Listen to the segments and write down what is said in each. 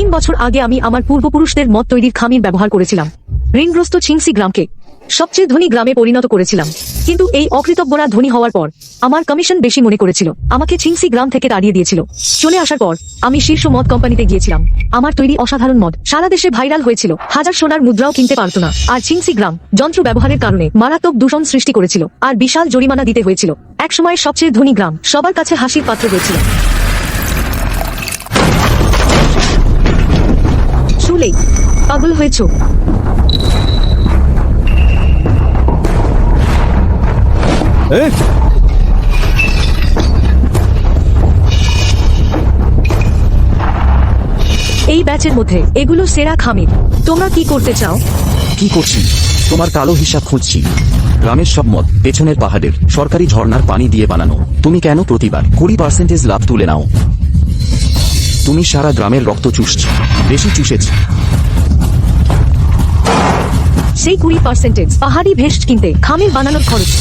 3 বছর আগে আমি আমার পূর্বপুরুষদের মদ তৈরির খামির ব্যবহার করেছিলাম। ঋণগ্রস্ত ছিংসি গ্রামকে সবচেয়ে ধনী গ্রামে পরিণত করেছিলাম। কিন্তু এই অকৃতজ্ঞরা ধনী হওয়ার পর আমার কমিশন বেশি মনে করেছিল, আমাকে ছিংসি গ্রাম থেকে তাড়িয়ে দিয়েছিল। চলে আসার পর আমি শীর্ষ মদ কোম্পানিতে গিয়েছিলাম। আমার তৈরি অসাধারণ মদ সারা দেশে ভাইরাল হয়েছিল, হাজার সোনার মুদ্রাও কিনতে পারত না। আর ছিংসি গ্রাম যন্ত্র ব্যবহারের কারণে মারাত্মক দূষণ সৃষ্টি করেছিল আর বিশাল জরিমানা দিতে হয়েছিল। একসময় সবচেয়ে ধনী গ্রাম সবার কাছে হাসির পাত্র হয়েছিল। শুলে পাগল হয়েছো? এই ব্যাচের মধ্যে এগুলো সেরা খামির। তোমরা কি করতে চাও? কি করছি? তোমার কালো হিসাব খুঁজছি। গ্রামের সব মদ পেছনের পাহাড়ের সরকারি ঝর্ণার পানি দিয়ে বানানো। তুমি কেন প্রতিবার 20% লাভ তুলে নাও? তুমি সারা গ্রামের রক্ত চুষছ, বেশি চুষেছ। সেই 20% পাহাড়ি ভেস্ট কিনতে খামির বানানোর খরচ।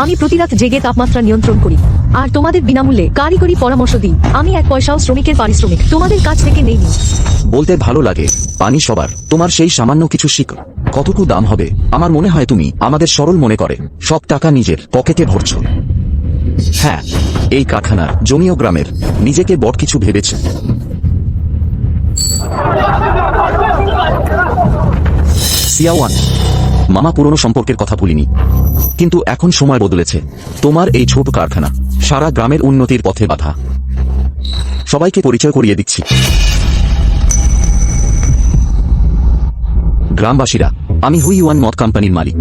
আমি প্রতি রাত জেগে তাপমাত্রা নিয়ন্ত্রণ করি আর তোমাদের বিনামূল্যে কারিগরি পরামর্শ দিই। আমি 1 পয়সাও শ্রমিকের পারিশ্রমিক তোমাদের কাছ থেকে নেইনি। বলতে ভালো লাগে, পানি সবার। তোমার সেই সামান্য কিছু শিক কতটুকু দাম হবে? আমার মনে হয় তুমি আমাদের সরল মনে করে সব টাকা নিজের পকেটে ভরছ। হ্যাঁ, এই কারখানার জমিও গ্রামের। নিজেকে বড় কিছু ভেবেছে। সিয়াওয়ান মামা, পুরনো সম্পর্কের কথা ভুলিনি, কিন্তু এখন সময় বদলেছে। তোমার এই ছোট কারখানা সারা গ্রামের উন্নতির পথে বাধা। সবাইকে পরিচয় করিয়ে দিচ্ছি। গ্রামবাসীরা, আমি হুইওয়ান মদ কোম্পানির মালিক।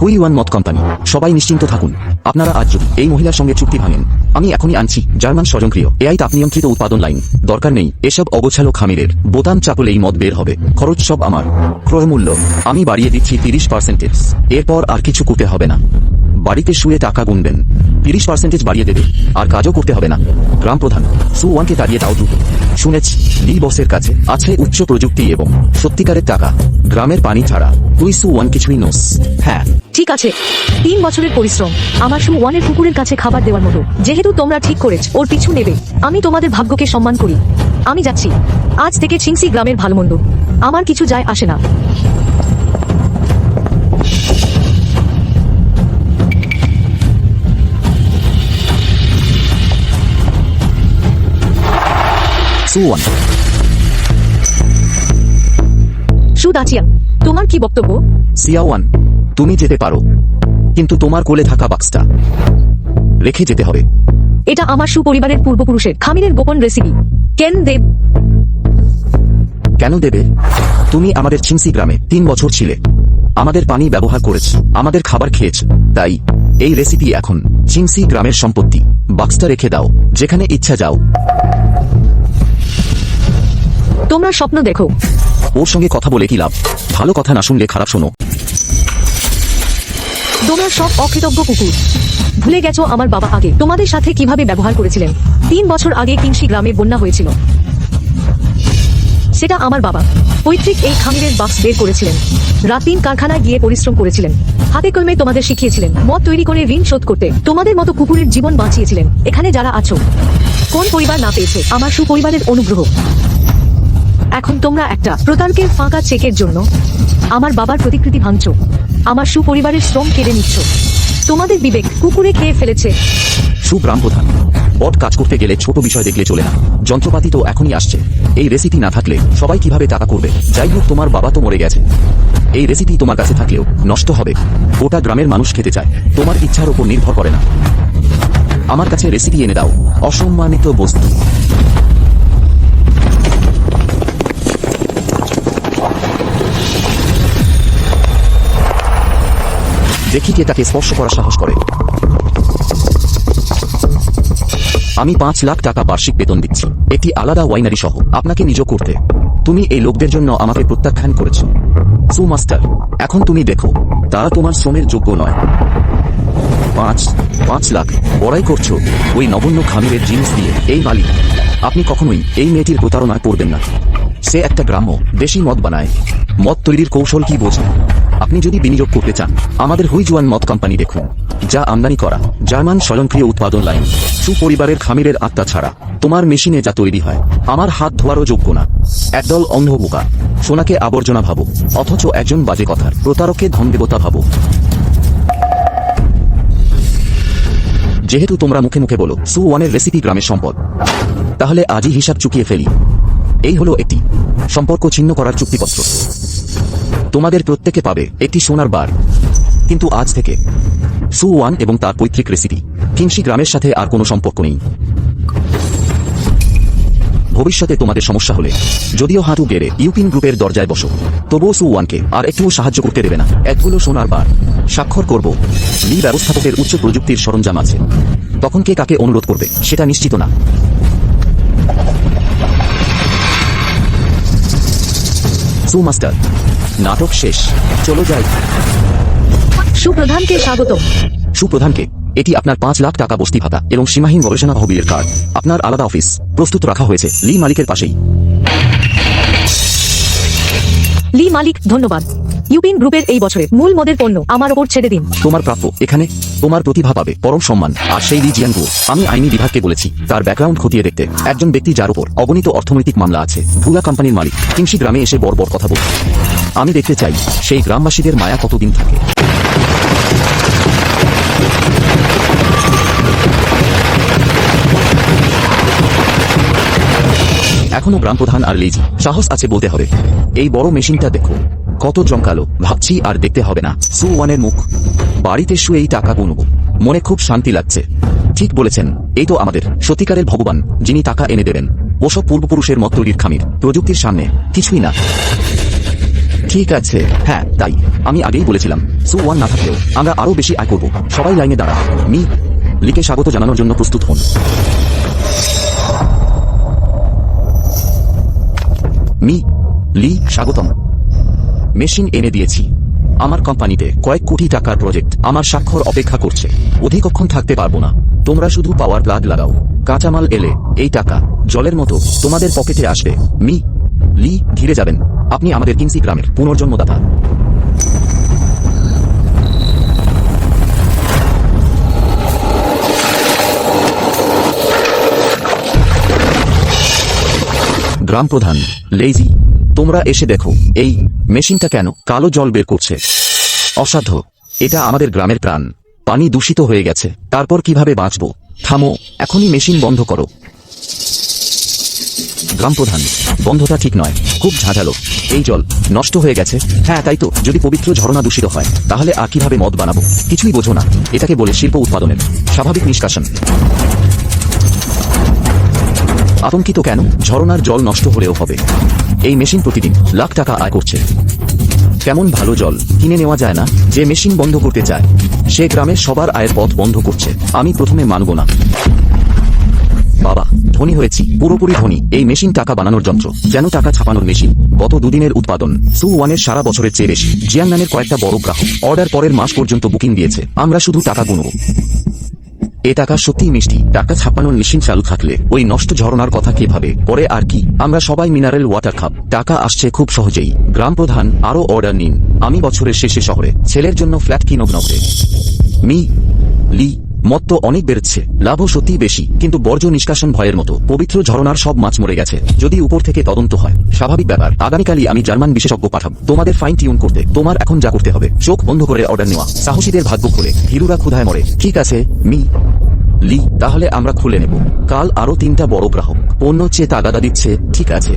হুইওয়ান মদ কোম্পানি। সবাই নিশ্চিন্ত থাকুন। আপনারা আজ যদি এই মহিলার সঙ্গে চুক্তি ভাঙেন, আমি এখনই আনছি জার্মান স্বয়ংক্রিয় এআই তাপ নিয়ন্ত্রিত উৎপাদন লাইন। দরকার নেই এসব অগোছালো খামিরের। বোতাম চাপলেই মদ বের হবে। খরচ সব আমার। ক্রয় মূল্য আমি বাড়িয়ে দিচ্ছি 30%। এরপর আর কিছু করতে হবে না। বাড়িতে শুয়ে টাকা গুনবেন, 30% বাড়িয়ে দেবে, আর কাজও করতে হবে না। গ্রাম প্রধান সুওয়ানকে তাড়িয়ে দাও দ্রুত। শুনেছি লি বসের কাছে আছে উচ্চ প্রযুক্তি এবং সত্যিকারের টাকা। গ্রামের পানি ছাড়া তুই সুওয়ান কিছুই নোস। হ্যাঁ ঠিক আছে, 3 বছরের পরিশ্রম আমার সুওয়ানের কুকুরের কাছে খাবার দেওয়ার মতো। যেহেতু তোমরা ঠিক করেছ ওর পিছু নেবে, আমি তোমাদের ভাগ্যকে সম্মান করি। আমি যাচ্ছি। আজ থেকে ছিংসি গ্রামের ভালো মন্দ আমার কিছু যায় আসে না। সুওয়ান। সুদাচিয়ান, তোমার কি বক্তব্য? সিয়াওয়ান, তুমি যেতে পারো, কিন্তু তোমার কোলে থাকা বাক্সটা রেখে যেতে হবে। এটা আমার সুপরিবারের পূর্বপুরুষের খামিরের গোপন রেসিপি। কেন দেব? কেন দেবে? তুমি আমাদের ছিংসি গ্রামে 3 বছর ছিলে। আমাদের পানি ব্যবহার করেছ, আমাদের খাবার খেয়েছ। তাই এই রেসিপি এখন ছিংসি গ্রামের সম্পত্তি। বাক্সটা রেখে দাও, যেখানে ইচ্ছা যাও। তোমরা স্বপ্ন দেখো। ওর সঙ্গে কথা বলে কি লাভ? ভালো কথা না শুনলে খারাপ শোনো। তোমরা সব অকৃতজ্ঞ কুকুর। ভুলে গেছো আমার বাবা আগে তোমাদের সাথে কিভাবে ব্যবহার করেছিলেন। 3 বছর আগে কিংসি গ্রামে বন্যা হয়েছিল। সেটা আমার বাবা পৈতৃক এই খামিরের বাক্স বের করেছিলেন। রাত-দিন কারখানায় গিয়ে পরিশ্রম করেছিলেন। হাতে কলমে তোমাদের শিখিয়েছিলেন মদ তৈরি করে ঋণ শোধ করতে। তোমাদের মতো কুকুরের জীবন বাঁচিয়েছিলেন। এখানে যারা আছো, কোন পরিবার না পেয়েছে আমার সুপরিবারের অনুগ্রহ? এখন তোমরা একটা প্রতারকের ফাঁকা চেকের জন্য আমার বাবার প্রতিকৃতি ভাঙছ। আমার সুপরিবারের শ্রম কেড়ে নিচ্ছ। তোমাদের বিবেক কুকুরে খেয়ে ফেলেছে। সুগ্রাম প্রধান, বট কাজ করতে গেলে ছোট বিষয় দেখলে চলে না। যন্ত্রপাতি তো এখনই আসছে। এই রেসিপি না থাকলে সবাই কিভাবে টাকা করবে? যাই হোক, তোমার বাবা তো মরে গেছে। এই রেসিপি তোমার কাছে থাকলেও নষ্ট হবে। গোটা গ্রামের মানুষ খেতে চায়। তোমার ইচ্ছার উপর নির্ভর করে না। আমার কাছে রেসিপি এনে দাও, অসম্মানিত বস্তু। দেখি কে তাকে স্পর্শ করার সাহস করে। আমি 5 লাখ টাকা বার্ষিক বেতন দিচ্ছি, একটি আলাদা ওয়াইনারি সহ আপনাকে নিয়োগ করতে। তুমি এই লোকদের জন্য আমাকে প্রত্যাখ্যান করেছ। সু মাস্টার, এখন তুমি দেখো তারা তোমার শ্রমের যোগ্য নয়। 5 লাখ বড়াই করছো ওই নগণ্য খামিরের জিনিস দিয়ে। এই মালিক, আপনি কখনোই এই মেয়েটির প্রতারণায় পড়বেন না। সে একটা গ্রাম্য দেশি মদ বানায়। মদ তৈরির কৌশল কি বোঝে? আপনি যদি বিনিয়োগ করতে চান, আমাদের হুইওয়ান মদ কোম্পানি দেখুন। যা আমদানি করা জার্মান স্বয়ংক্রিয় উৎপাদন লাইন। সুপরিবারের খামিরের আত্মা ছাড়া তোমার মেশিনে যা তৈরি হয় আমার হাত ধোয়ারও যোগ্য না। একদল অন্ধ বোকা। সোনাকে আবর্জনা ভাবো, অথচ একজন বাজে কথার প্রতারককে ধন দেবতা ভাবো। যেহেতু তোমরা মুখে মুখে বলো সু-1-এর রেসিপি গ্রামের সম্পদ, তাহলে আজই হিসাব চুকিয়ে ফেলি। এই হলো একটি সম্পর্ক ছিন্ন করার চুক্তিপত্র। তোমাদের প্রত্যেকে পাবে একটি সোনার বার। কিন্তু আজ থেকে সু-1 এবং তার পৈতৃক রেসিপি কিংসি গ্রামের সাথে আর কোনো সম্পর্ক নেই। ভবিষ্যতে তোমাদের সমস্যা হলে যদিও হাঁটু গেড়ে ইউপিন গ্রুপের দরজায় বসো, তবুও সু-1কে আর একটুও সাহায্য করতে দেবে না। একগুলো সোনার বার স্বাক্ষর করব। লি ব্যবস্থাপকের উচ্চ প্রযুক্তির সরঞ্জাম আছে। তখন কে কাকে অনুরোধ করবে সেটা নিশ্চিত না। সু মাস্টার, নাটক শেষ, চলো যাই। সুপ্রধানকে স্বাগত। সুপ্রধানকে, এটি আপনার 5 লাখ টাকা বস্তি ভাতা এবং সীমাহীন গবেষণা তহবিলের কার্ড। আপনার আলাদা অফিস প্রস্তুত রাখা হয়েছে লি মালিকের পাশেই। লি মালিক, ধন্যবাদ। ইউপিন গ্রুপের এই বছরের মূল মদের পণ্য আমার ওপর ছেড়ে দিন। তোমার প্রাপ্য এখানে। তোমার প্রতিভা পাবে পরম সম্মান। আর সেই লি জিয়ানগো, আমি আইনি বিভাগকে বলেছি তার ব্যাকগ্রাউন্ড খতিয়ে দেখতে। একজন ব্যক্তি যার উপর অগণিত অর্থনৈতিক মামলা আছে, ভুয়া কোম্পানির মালিক, কিংসি গ্রামে এসে বড় কথা বলছে। আমি দেখতে চাই সেই গ্রামবাসীদের মায়া কতদিন থাকে। এখনো গ্রাম প্রধান আর লেজি সাহস আছে বলতে হবে। এই বড় মেশিনটা দেখো কত জমকালো। ভাবছি আর দেখতে হবে না সু-1-এর মুখ। বাড়িতে শুয়েই টাকা গুনব, মনে খুব শান্তি লাগছে। ঠিক বলেছেন, এই তো আমাদের সত্যিকারের ভগবান, যিনি টাকা এনে দেবেন। ওসব পূর্বপুরুষের মত তৈরির খামির প্রযুক্তির সামনে কিছুই না। ঠিক আছে, হ্যাঁ তাই আমি আগেই বলেছিলাম সু-1 না থাকলেও আমরা আরো বেশি আয় করব। সবাই লাইনে দাঁড়া। মি লিকে স্বাগত জানানোর জন্য প্রস্তুত হন। মি লি, স্বাগতম। মেশিন এনে দিয়েছি। আমার কোম্পানিতে কয়েক কোটি টাকার প্রজেক্ট আমার স্বাক্ষর অপেক্ষা করছে। অধিকক্ষণ থাকতে পারবো না। তোমরা শুধু পাওয়ার প্লাগ লাগাও। কাঁচামাল এলে এই টাকা জলের মতো তোমাদের পকেটে আসবে। মি লি, ধীরে যাবেন। আপনি আমাদের কিংসি গ্রামের পুনর্জন্মদাতা। গ্রাম প্রধান লেজি, তোমরা এসে দেখো এই মেশিনটা কেন কালো জল বের করছে। অসাধ্য। এটা আমাদের গ্রামের প্রাণ। পানি দূষিত হয়ে গেছে, তারপর কিভাবে বাঁচবো? থামো, এখনই মেশিন বন্ধ করো। গ্রাম প্রধান, বন্ধটা ঠিক নয়, খুব ঝাঁঝালো। এই জল নষ্ট হয়ে গেছে। হ্যাঁ তাই তো, যদি পবিত্র ঝরনা দূষিত হয় তাহলে আর কিভাবে মদ বানাবো? কিছুই বোঝো না। এটাকে বলে শিল্প উৎপাদনের স্বাভাবিক নিষ্কাশন। আতঙ্কিত কেন? ঝরনার জল নষ্ট হলেও হবে। এই মেশিন প্রতিদিন লাখ টাকা আয় করছে। কেমন ভালো জল কিনে নেওয়া যায় না? যে মেশিন বন্ধ করতে চায় সে গ্রামের সবার আয়ের পথ বন্ধ করছে। আমি প্রথমে মানব না। বাবা, ধনী হয়েছি, পুরোপুরি ধনী। এই মেশিন টাকা বানানোর যন্ত্র, যেন টাকা ছাপানোর মেশিন। গত দুদিনের উৎপাদন সু-1-এর সারা বছরের চেয়ে বেশি। জিয়াংনানের কয়েকটা বড় গ্রাহক অর্ডার পরের মাস পর্যন্ত বুকিং দিয়েছে। আমরা শুধু টাকা গুনব। এ টাকা সত্যিই মিষ্টি। টাকা ছাপানোর মেশিন চালু থাকলে ওই নষ্ট ঝরনার কথা কে ভাবে? পরে আর কি, আমরা সবাই মিনারেল ওয়াটার খাব। টাকা আসছে খুব সহজেই। গ্রাম প্রধান, আরো অর্ডার নিন। আমি বছরের শেষে শহরে ছেলের জন্য ফ্ল্যাট কিনব নগরে। মি লি, মদ তো অনেক বেড়েছে, লাভও সত্যিই বেশি, কিন্তু বর্জ্য নিষ্কাশন ভয়ের মতো। পবিত্র ঝরনার সব মাছ মরে গেছে। যদি উপর থেকে তদন্ত হয় স্বাভাবিক ব্যাপার। আগামীকালই আমি জার্মান বিশেষজ্ঞ পাঠাবো তোমাদের ফাইন টিউন করতে। তোমার এখন যা করতে হবে চোখ বন্ধ করে অর্ডার নেওয়া। সাহসীদের ভাগ্য খুলে, ভীরুরা ক্ষুধায় মরে। ঠিক আছে মি লি, তাহলে আমরা খুলে নেব। কাল আরো 3টা বড় গ্রাহক পণ্য চেয়ে তাগাদা দিচ্ছে। ঠিক আছে।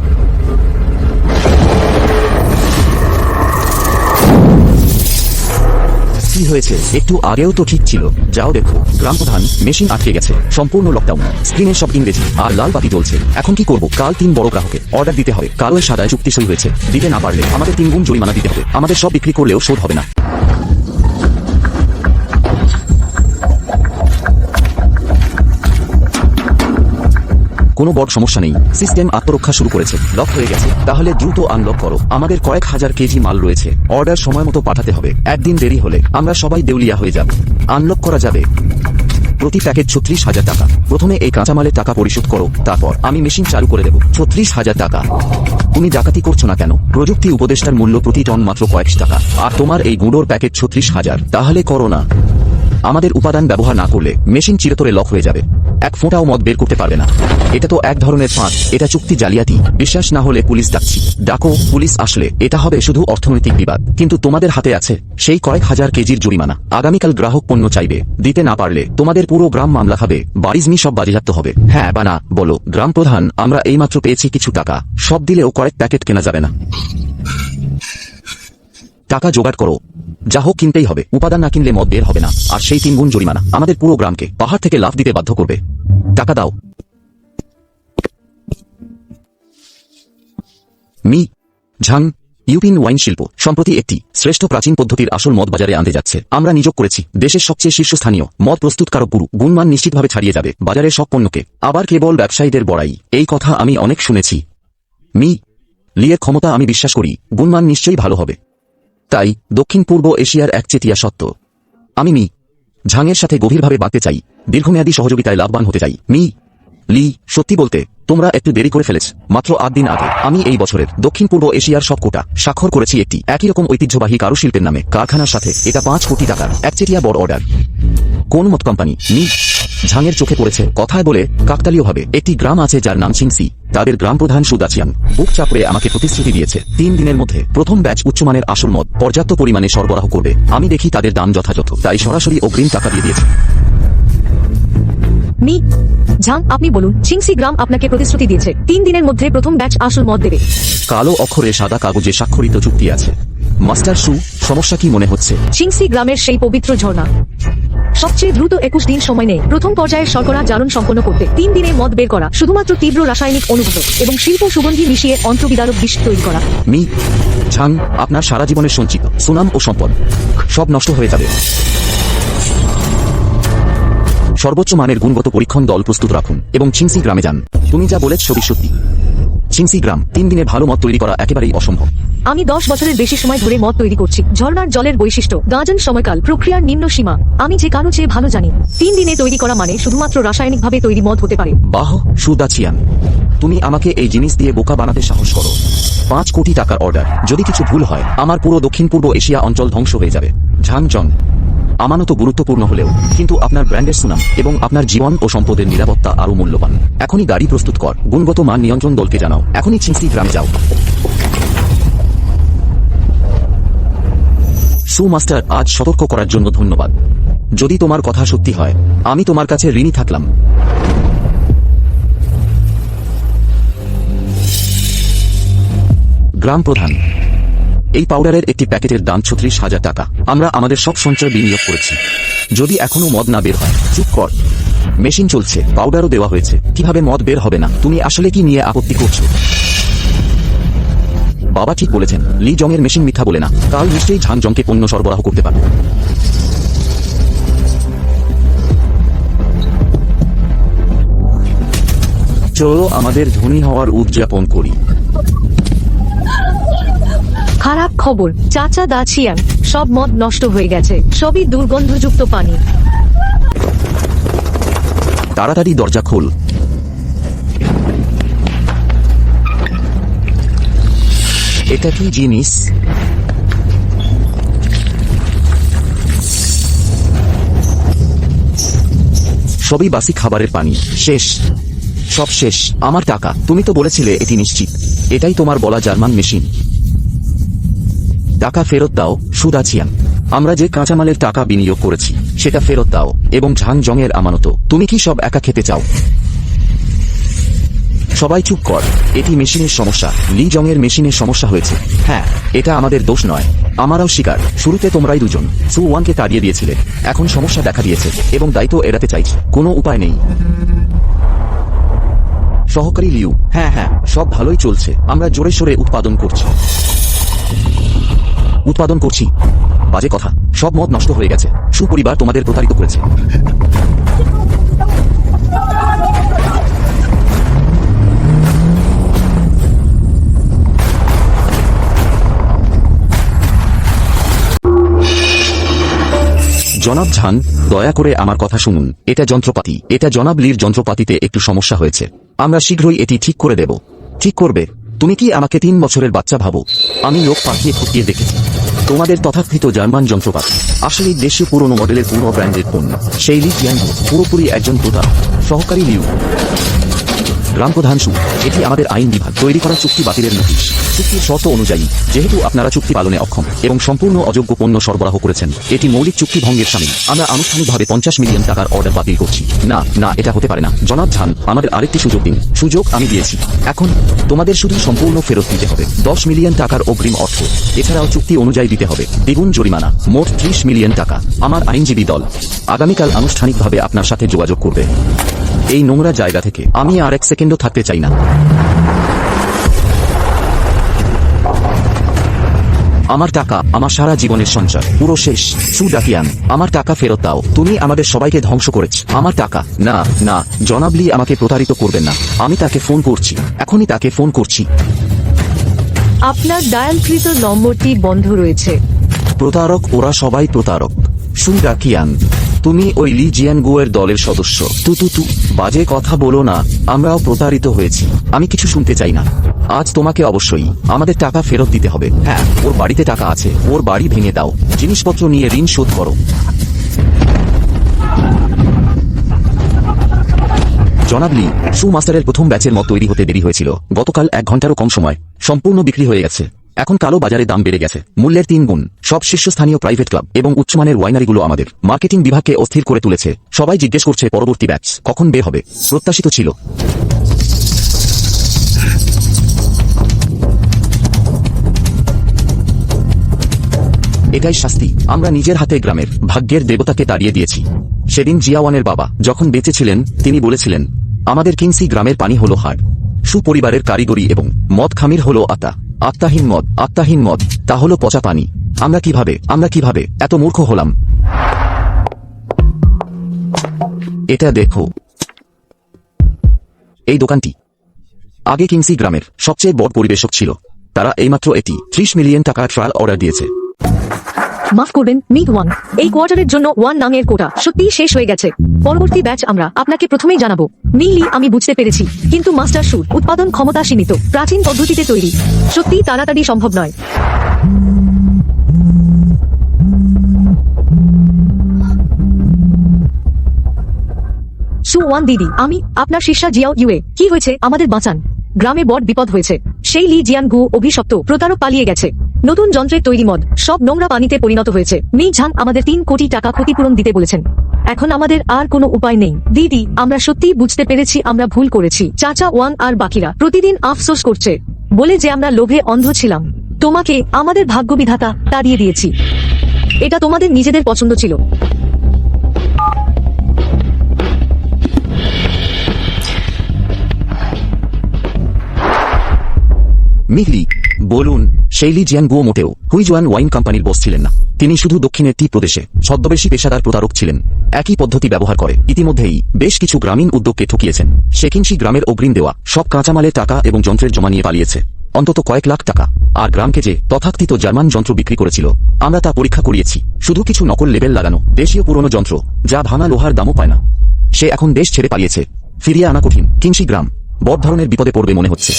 কি হয়েছে? একটু আগেও তো ঠিক ছিল। যাও দেখো। গ্রাম প্রধান, মেশিন আটকে গেছে। সম্পূর্ণ লকডাউন। স্ক্রিনে সব ইংরেজি আর লাল বাতি জ্বলছে। এখন কি করব? কাল 3 বড় গ্রাহকের অর্ডার দিতে হবে। কালো সাদায় চুক্তি সই হয়েছে। দিতে না পারলে আমাদের 3 গুণ জরিমানা দিতে হবে। আমাদের সব বিক্রি করলেও শোধ হবে না। কোনো বড় সমস্যা নেই। সিস্টেম আত্মরক্ষা শুরু করেছে। লক হয়ে গেছে। তাহলে দ্রুত আনলক করো। আমাদের কয়েক হাজার কেজি মাল রয়েছে। অর্ডার সময় মতো পাঠাতে হবে। একদিন দেরি হলে আমরা সবাই দেউলিয়া হয়ে যাব। আনলক করা যাবে। প্রতি প্যাকেট 36,000 টাকা। প্রথমে এই কাঁচামালের টাকা পরিশোধ করো, তারপর আমি মেশিন চালু করে দেব। 36,000 টাকা। তুমি ডাকাতি করছো না কেন? প্রযুক্তি উপদেষ্টার মূল্য প্রতি টন মাত্র কয়েকশ টাকা। আর তোমার এই গুঁড়োর প্যাকেট 36,000। তাহলে করো না। আমাদের উপাদান ব্যবহার না করলে মেশিন চিরতরে লক হয়ে যাবে, এক ফোঁটাও মদ বের করতে পারবে না। এটা তো এক ধরনের ফাঁদ, এটা চুক্তি জালিয়াতি। বিশ্বাস না হলে পুলিশ ডাকছি, ডাকো। পুলিশ আসলে এটা হবে শুধু অর্থনৈতিক বিবাদ, কিন্তু তোমাদের হাতে আছে সেই কয়েক হাজার কেজির জরিমানা। আগামীকাল গ্রাহক পণ্য চাইবে, দিতে না পারলে তোমাদের পুরো গ্রাম মামলা খাবে, বাড়িজমি সব বাজেয়াপ্ত হবে। হ্যাঁ বা না বলো? গ্রাম প্রধান, আমরা এইমাত্র পেয়েছি কিছু টাকা, সব দিলেও কয়েক প্যাকেট কেনা যাবে না। টাকা জোগাড় করো, যা হোক কিনতেই হবে। উপাদান না কিনলে মদ বের হবে না, আর সেই 3 গুণ জরিমানা আমাদের পুরো গ্রামকে পাহাড় থেকে লাফ দিতে বাধ্য করবে। টাকা দাও। মি ঝাং ইউপিন ওয়াইন শিল্প সম্প্রতি একটি শ্রেষ্ঠ প্রাচীন পদ্ধতির আসল মদ বাজারে আনতে যাচ্ছে। আমরা নিয়োগ করেছি দেশের সবচেয়ে শীর্ষস্থানীয় মদ প্রস্তুতকারক গুরু। গুণমান নিশ্চিতভাবে ছাড়িয়ে যাবে বাজারের সব পণ্যকে। আবার কেবল ব্যবসায়ীদের বড়াই, এই কথা আমি অনেক শুনেছি। মি লিয়ের ক্ষমতা আমি বিশ্বাস করি, গুণমান নিশ্চয়ই ভালো হবে। তাই দক্ষিণ পূর্ব এশিয়ার একচেটিয়া সত্য। আমি মি ঝাংয়ের সাথে গভীরভাবে বাঁধতে চাই, দীর্ঘমেয়াদী সহযোগিতায় লাভবান হতে চাই। মি লি, সত্যি বলতে তোমরা একটু দেরি করে ফেলেছ। মাত্র 8 দিন আগে আমি এই বছরের দক্ষিণ পূর্ব এশিয়ার সব কোটা স্বাক্ষর করেছি একটি একই রকম ঐতিহ্যবাহী কারুশিল্পের নামে কারখানার সাথে। এটা 5 কোটি টাকার একচেটিয়া বড় অর্ডার। কোন মদ কোম্পানি? মি ঝাংয়ের চোখে পড়েছে কথায় বলে কাকতালীয়ভাবে একটি গ্রাম আছে যার নাম চিংসি। তাদের গ্রাম প্রধান সুদাচিয়াং বুক চাপড়ে আমাকে প্রতিশ্রুতি দিয়েছে 3 দিনের মধ্যে প্রথম ব্যাচ উচ্চমানের আসল মদ পর্যাপ্ত পরিমাণে সরবরাহ করবে। আমি দেখি তাদের দাম যথাযথ, তাই সরাসরি অগ্রিম টাকা দিয়ে দিয়েছে। মি ঝাং, আপনি বলুন, চিংসি গ্রাম আপনাকে প্রতিশ্রুতি দিয়েছে 3 দিনের মধ্যে প্রথম ব্যাচ আসল মদ দেবে। কালো অক্ষরে সাদা কাগজে স্বাক্ষরিত চুক্তি আছে। মাস্টার সু, সমস্যা কি মনে হচ্ছে? চিংসি গ্রামের সেই পবিত্র ঝর্ণা সবচেয়ে দ্রুত 21 দিন সময় নেয় প্রথম পর্যায়ের শর্করা জারণ সম্পন্ন করতে। 3 দিনে মদ বের করা, শুধুমাত্র তীব্র রাসায়নিক অনুভূত এবং শিল্প সুগন্ধি মিশিয়ে অন্ত্রবিদারক বিষ তৈরি করা। মি ঝাং, আপনার সারা জীবনের সঞ্চিত সুনাম ও সম্পদ সব নষ্ট হয়ে যাবে। সর্বোচ্চ মানের গুণগত পরীক্ষণ দল প্রস্তুত রাখুন এবং চিংসি গ্রামে যান। তুমি যা বলেছ সবই সত্যি। চিংসি গ্রাম 3 দিনে ভালো মদ তৈরি করা একেবারেই অসম্ভব। আমি 10 বছরের বেশি সময় ধরে মদ তৈরি করছি। ঝর্ণার জলের বৈশিষ্ট্য, গাজন সময়কাল, প্রক্রিয়ার নিম্ন সীমা আমি যে কারো চেয়ে ভালো জানি। 3 দিনে তৈরি করা মানে শুধুমাত্র রাসায়নিকভাবে তৈরি মদ হতে পারে। বাহ সুদাচিয়ান, তুমি আমাকে এই জিনিস দিয়ে বোকা বানাতে সাহস করো। 5 কোটি টাকার অর্ডার, যদি কিছু ভুল হয় আমার পুরো দক্ষিণ পূর্ব এশিয়া অঞ্চল ধ্বংস হয়ে যাবে। ঝাং জং, আমানত গুরুত্বপূর্ণ হলেও কিন্তু আপনার ব্র্যান্ডের সুনাম এবং আপনার জীবন ও সম্পদের নিরাপত্তা আরো মূল্যবান। এখনই গাড়ি প্রস্তুত কর, গুণগত মান নিয়ন্ত্রণ দলকে জানাও, এখনই চিংসি গ্রামে যাও। সু মাস্টার, আজ সতর্ক করার জন্য ধন্যবাদ। যদি তোমার কথা সত্যি হয় আমি তোমার কাছে ঋণী থাকলাম। গ্রাম প্রধান, এই পাউডারের একটি প্যাকেটের দাম 36,000 টাকা। আমরা আমাদের সব সঞ্চয় বিনিয়োগ করেছি। যদি এখনো মদ না বের হয়, চুপ কর। মেশিন চলছে, পাউডারও দেওয়া হয়েছে, কিভাবে মদ বের হবে না? তুমি আসলে কি নিয়ে আপত্তি করছো? বাবা ঠিক বলেছেন, লি জং এর মেশিন মিথ্যা বলে না। কাল নিশ্চয়ই ঝাং জংকে পণ্য সরবরাহ করতে পারবে। চলো আমাদের ধনী হওয়ার উদযাপন করি। খারাপ খবর চাচা দাচিয়াং, সব মদ নষ্ট হয়ে গেছে, সবই দুর্গন্ধযুক্ত পানি। তাড়াতাড়ি দরজা খোল। এটা কি জিনিস? সবই বাসি খাবারের পানি, শেষ, সব শেষ। আমার টাকা, তুমি তো বলেছিলে এটি নিশ্চিত। এটাই তোমার বলা জার্মান মেশিন। টাকা ফেরত দাও সুদাচিয়ান। আমরা যে কাঁচামালের টাকা বিনিয়োগ করেছি সেটা ফেরত দাও এবং ঝাং জং এর আমানত। তুমি কি সব একা খেতে চাও? সবাই চুপ কর। এটি মেশিনের সমস্যা, লি জং এর মেশিনের সমস্যা হয়েছে। হ্যাঁ, এটা আমাদের দোষ নয়। আমারও স্বীকার, শুরুতে তোমরাই দুজন সু ওয়ানকে তাড়িয়ে দিয়েছিলে, এখন সমস্যা দেখা দিয়েছে এবং দায়িত্ব এড়াতে চাইছি। কোনো উপায় নেই। সহকারী লিউ, হ্যাঁ হ্যাঁ, সব ভালোই চলছে। আমরা জোরে সোরে উৎপাদন করছি। বাজে কথা, সব মদ নষ্ট হয়ে গেছে। সুপরিবার তোমাদের প্রতারিত করেছে। জনাব ঝান, দয়া করে আমার কথা শুনুন। এটা যন্ত্রপাতি, এটা জনাব লির যন্ত্রপাতিতে একটু সমস্যা হয়েছে। আমরা শীঘ্রই এটি ঠিক করে দেব। ঠিক করবে? তুমি কি আমাকে 3 বছরের বাচ্চা ভাবো? আমি লোক পাঠিয়ে খুঁটিয়ে দেখেছি। তোমাদের তথাকথিত জার্মান যন্ত্রপাতি আসলে দেশীয় পুরনো মডেলের পুরো ব্র্যান্ডের পণ্য। সেই লি জিয়ানগো পুরোপুরি একজন প্রতারক। সহকারী লিউ গ্রাম প্রধান সু, এটি আমাদের আইন বিভাগ তৈরি করা চুক্তি বাতিলের নোটিশ। চুক্তির শর্ত অনুযায়ী যেহেতু আপনারা চুক্তি পালনে অক্ষম এবং সম্পূর্ণ অযোগ্য পণ্য সরবরাহ করেছেন, এটি মৌলিক চুক্তি ভঙ্গের সামিল। আমরা আনুষ্ঠানিকভাবে 50 মিলিয়ন টাকার অর্ডার বাতিল করছি। না না, এটা হতে পারে না। জনাব ঝান, আমাদের আরেকটি সুযোগ দিন। সুযোগ আমি দিয়েছি, এখন তোমাদের শুধু সম্পূর্ণ ফেরত দিতে হবে। 10 মিলিয়ন টাকার অগ্রিম অর্থ, এছাড়াও চুক্তি অনুযায়ী দিতে হবে দ্বিগুণ জরিমানা, মোট 30 মিলিয়ন টাকা। আমার আইনজীবী দল আগামীকাল আনুষ্ঠানিকভাবে আপনার সাথে যোগাযোগ করবে। এই নোংরা জায়গা থেকে আমি আর এক সেকেন্ডও থাকতে চাই না। আমার টাকা, আমার সারা জীবনের সঞ্চয় পুরো শেষ। সু ডাকিয়ান, আমার টাকা ফেরত দাও। তুমি আমাদের সবাইকে ধ্বংস করেছ। আমার টাকা। না না, জনাব লি আমাকে প্রতারিত করবেন না। আমি তাকে ফোন করছি, এখনই তাকে ফোন করছি। আপনার ডায়ালকৃত নম্বরটি বন্ধ রয়েছে। প্রতারক, ওরা সবাই প্রতারক। সু ডাকিয়ান, তুমি ওই লি জিয়ানগোয়ের দলের সদস্য। তু বাজে কথা বলো না, আমরাও প্রতারিত হয়েছি। আমি কিছু শুনতে চাই না। আজ তোমাকে অবশ্যই আমাদের টাকা ফেরত দিতে হবে। হ্যাঁ, ওর বাড়িতে টাকা আছে, ওর বাড়ি ভেঙে দাও, জিনিসপত্র নিয়ে ঋণ শোধ করো। জনাব লি, সু মাস্টারের প্রথম ব্যাচের মত তৈরি হতে দেরি হয়েছিল। গতকাল 1 ঘন্টারও কম সময় সম্পূর্ণ বিক্রি হয়ে গেছে। এখন কালো বাজারে দাম বেড়ে গেছে মূল্যের 3 গুণ। সব শীর্ষস্থানীয় প্রাইভেট ক্লাব এবং উচ্চমানের ওয়াইনারিগুলো আমাদের মার্কেটিং বিভাগকে অস্থির করে তুলেছে। সবাই জিজ্ঞেস করছে পরবর্তী ব্যাচ কখন বের হবে। প্রত্যাশিত ছিল। এটাই শাস্তি। আমরা নিজের হাতে গ্রামের ভাগ্যের দেবতাকে তাড়িয়ে দিয়েছি। সেদিন জিয়াওয়ানের বাবা যখন বেঁচে ছিলেন, তিনি বলেছিলেন, আমাদের কিংসি গ্রামের পানি হলো হাড়, সুপরিবারের কারিগরি এবং মদ খামির হলো আত্মা। আত্মাহীন মদ তা হলো পচা পানি। আমরা কিভাবে এত মূর্খ হলাম? এটা দেখো, এই দোকানটি আগে কিংসি গ্রামের সবচেয়ে বড় পরিবেশক ছিল। তারা এইমাত্র এটি 30 মিলিয়ন টাকা ট্রায়াল অর্ডার দিয়েছে। মাফ করবেন মিড ওয়ান, এই কোয়ার্টারের জন্য ওয়ান নাঙের কোটা সত্যিই শেষ হয়ে গেছে। পরবর্তী ব্যাচ আমরা আপনাকে প্রথমেই জানাবো। নীলি, আমি বুঝতে পেরেছি, কিন্তু মাস্টার সুর উৎপাদন ক্ষমতা সীমিত, প্রাচীন পদ্ধতিতে তৈরি, সত্যিই তাড়াতাড়ি সম্ভব নয়। সু ওয়ান দিদি, আমি আপনার শিষ্যা জিয়াও ইউএ। কি হয়েছে? আমাদের বাঁচান, গ্রামে বড় বিপদ হয়েছে। সেই লি জিয়ানগু অভিশপ্ত প্রতারক পালিয়ে গেছে। নতুন যন্ত্রের তৈরি মদ সব নোংরা পানিতে পরিণত হয়েছে। মি ঝাং আমাদের 3 কোটি টাকা ক্ষতিপূরণ দিতে বলেছেন। এখন আমাদের আর কোনো উপায় নেই। দিদি, আমরা সত্যিই বুঝতে পেরেছি আমরা ভুল করেছি। চাচা ওয়াং আর বাকিরা প্রতিদিন আফসোস করছে, বলে যে আমরা লোভে অন্ধ ছিলাম। তোমাকে আমাদের ভাগ্যবিধাতা তাড়িয়ে দিয়েছি। এটা তোমাদের নিজেদের পছন্দ ছিল। মিহলি, বলুন। সেই লি জিয়ানগো মোটেও হুইজুয়ান ওয়াইন কোম্পানির বস ছিলেন না। তিনি শুধু দক্ষিণের টি প্রদেশে ছদ্মবেশী পেশাদার প্রতারক ছিলেন। একই পদ্ধতি ব্যবহার করে ইতিমধ্যেই বেশ কিছু গ্রামীণ উদ্যোগকে ঠকিয়েছেন। সেকিনসি গ্রামের অগ্রিম দেওয়া সব কাঁচামালের টাকা এবং যন্ত্রের জমা নিয়ে পালিয়েছে, অন্তত কয়েক লাখ টাকা। আর গ্রামকে যে তথাকথিত জার্মান যন্ত্র বিক্রি করেছিল, আমরা তা পরীক্ষা করিয়েছি। শুধু কিছু নকল লেবেল লাগানো দেশীয় পুরনো যন্ত্র, যা ভাঙা লোহার দামও পায় না। সে এখন দেশ ছেড়ে পালিয়েছে। ফিরিয়ে আনা কঠিন। কিংসি গ্রাম বড় ধরনের বিপদে পড়বে মনে হচ্ছে।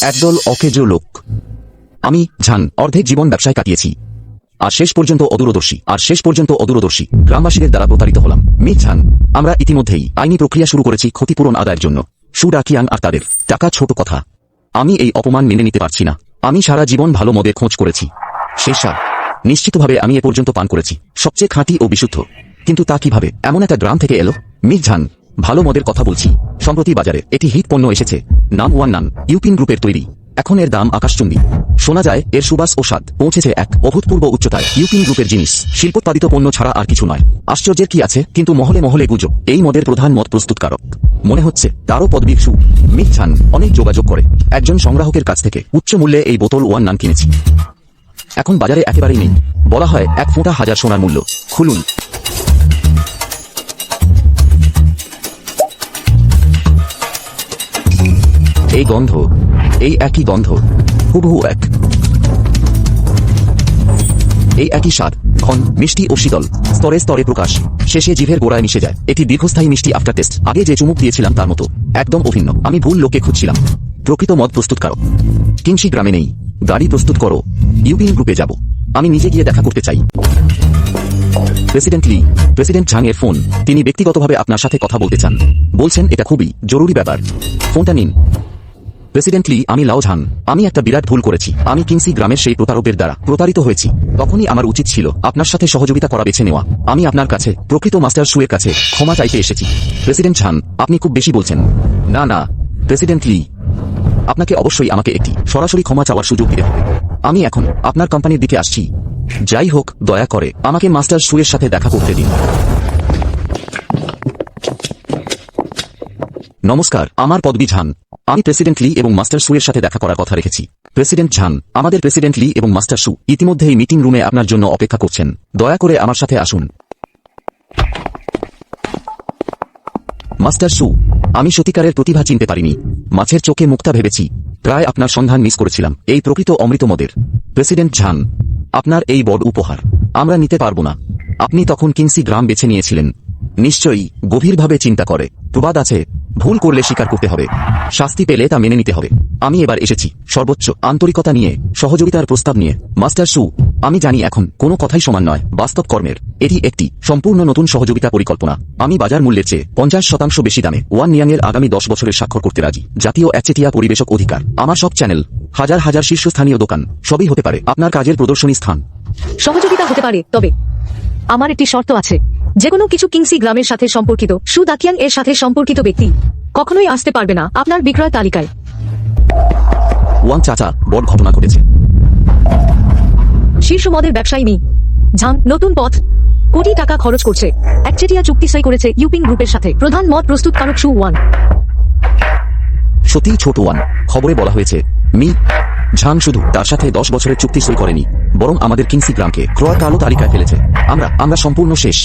একদল অকেজো লোক। আমি ঝান অর্ধেক জীবন ব্যবসায় কাটিয়েছি, আর শেষ পর্যন্ত অদূরদর্শী গ্রামবাসীদের দ্বারা প্রতারিত হলাম। মি ঝান, আমরা ইতিমধ্যেই আইনি প্রক্রিয়া শুরু করেছি ক্ষতিপূরণ আদায়ের জন্য। সু ডাকিয়াং আর তাদের টাকা ছোট কথা। আমি এই অপমান মেনে নিতে পারছি না। আমি সারা জীবন ভালো মদের খোঁজ করেছি। শেষা নিশ্চিতভাবে আমি এ পর্যন্ত পান করেছি, সবচেয়ে খাঁটি ও বিশুদ্ধ। কিন্তু তা কিভাবে এমন একটা গ্রাম থেকে এলো? মি ঝান, ভালো মদের কথা বলছি। সম্প্রতি বাজারে এটি হিট পণ্য এসেছে, নাম ওয়ান নান, ইউপিন গ্রুপের তৈরি। এখন এর দাম আকাশচুম্বী। শোনা যায় এর সুবাস ও স্বাদ পৌঁছেছে এক অভূতপূর্ব উচ্চতায়। ইউপিন গ্রুপের জিনিস শিল্পোৎপাদিত পণ্য ছাড়া আর কিছু নয়। আশ্চর্যের কি আছে? কিন্তু মহলে মহলে গুজব এই মদের প্রধান মদ প্রস্তুতকারক। মনে হচ্ছে তারও পদবী সু। মি ঝান অনেক যোগাযোগ করে একজন সংগ্রাহকের কাছ থেকে উচ্চ মূল্যে এই বোতল ওয়ান নান কিনেছি। এখন বাজারে একেবারেই নেই। বলা হয় 1 ফোঁটা 1000 সোনার মূল্য। খুলুন। এই গন্ধ, এই একই গন্ধ, হুবহু এক। এই একই স্বাদ, ঘন, মিষ্টি ও শীতল, স্তরে স্তরে প্রকাশ, শেষে জিভের গোড়ায় মিশে যায়। এটি দীর্ঘস্থায়ী মিষ্টি আফটার টেস্ট। আগে যে চুমুক দিয়েছিলাম তার মতো একদম অভিন্ন। আমি ভুল লোকে খুঁজছিলাম। প্রকৃত মদ প্রস্তুতকারক কিংসি গ্রামে নেই। গাড়ি প্রস্তুত করো, ইউপিন গ্রুপে যাব। আমি নিজে গিয়ে দেখা করতে চাই। প্রেসিডেন্ট ঝাং এর ফোন। তিনি ব্যক্তিগতভাবে আপনার সাথে কথা বলতে চান। বলছেন এটা খুবই জরুরি ব্যাপার। ফোনটা নিন। প্রেসিডেন্ট লি, আমি লাও ঝাং। আমি একটা বিরাট ভুল করেছি। আমি কিংসি গ্রামের সেই প্রতারকের দ্বারা প্রতারিত হয়েছি। তখনই আমার উচিত ছিল আপনার সাথে সহযোগিতা করা বেছে নেওয়া। আমি আপনার কাছে প্রকৃত মাস্টার সুয়ের কাছে ক্ষমা চাইতে এসেছি। প্রেসিডেন্ট ঝাং, আপনি খুব বেশি বলছেন। না, প্রেসিডেন্ট লি, আপনাকে অবশ্যই আমাকে একটি সরাসরি ক্ষমা চাওয়ার সুযোগ দিতে হবে। আমি এখন আপনার কোম্পানির দিকে আসছি। যাই হোক, দয়া করে আমাকে মাস্টার সুয়ের সাথে দেখা করতে দিন। নমস্কার, আমার পদবি ঝান। আমি প্রেসিডেন্ট লি এবং মাস্টার সুয়ের সাথে দেখা করার কথা রেখেছি। প্রেসিডেন্ট ঝান, আমাদের প্রেসিডেন্ট লি এবং মাস্টার সু ইতিমধ্যেই মিটিং রুমে আপনার জন্য অপেক্ষা করছেন। দয়া করে আমার সাথে আসুন। মাস্টার সু, আমি সত্যিকারের প্রতিভা চিনতে পারিনি। মাছের চোখে মুক্তা ভেবেছি। প্রায় আপনার সন্ধান মিস করেছিলাম। এই প্রকৃত অমৃত মদের। প্রেসিডেন্ট ঝান, আপনার এই বড় উপহার আমরা নিতে পারব না। আপনি তখন কিংসি গ্রাম বেছে নিয়েছিলেন। নিশ্চয়ই গভীরভাবে চিন্তা করে। প্রবাদ আছে, ভুল করলে স্বীকার করতে হবে, শাস্তি পেলে তা মেনে নিতে হবে। আমি এবার এসেছি সর্বোচ্চ আন্তরিকতা নিয়ে, সহযোগিতার প্রস্তাব নিয়ে। মাস্টার সু, আমি জানি এখন কোনো কথাই সমান নয় বাস্তব কর্মের। এটি একটি সম্পূর্ণ নতুন সহযোগিতা পরিকল্পনা। আমি বাজার মূল্যের চেয়ে 50% বেশি দামে ওয়ান নিয়াংয়ের আগামী 10 বছরের স্বাক্ষর করতে রাজি। জাতীয় একচেটিয়া পরিবেশক অধিকার, আমার সব চ্যানেল, হাজার হাজার শীর্ষস্থানীয় দোকান, সবই হতে পারে আপনার কাজের প্রদর্শনী স্থান। সহযোগিতা হতে পারে, তবে আমার একটি শর্ত আছে। যেকোনো কিছু কিংসি গ্রামের সাথে সম্পর্কিত সু দাকিয়াং এর সাথে সম্পর্কিত ব্যক্তি কখনোই আসতে পারবে না আপনার বিক্রয় তালিকায়। ওয়াং চাচা, বড় ঘটনা ঘটেছে। শীর্ষ মদের ব্যবসায়ী মি ঝাং নতুন পথ কোটি টাকা খরচ করছে। একচেটিয়া চুক্তি সই করেছে ইউপিং গ্রুপের সাথে। প্রধান মদ প্রস্তুতকারক সু ওয়ান। সত্যি ছোট ওয়ান, খবরে বলা হয়েছে মি ঝাং শুধু তার সাথে 10 বছরের চুক্তি সই করেনি, বরং আমাদের কিংসি গ্রামকে ক্রয় কালো তালিকায় ফেলেছে। আমরা সম্পূর্ণ শেষ।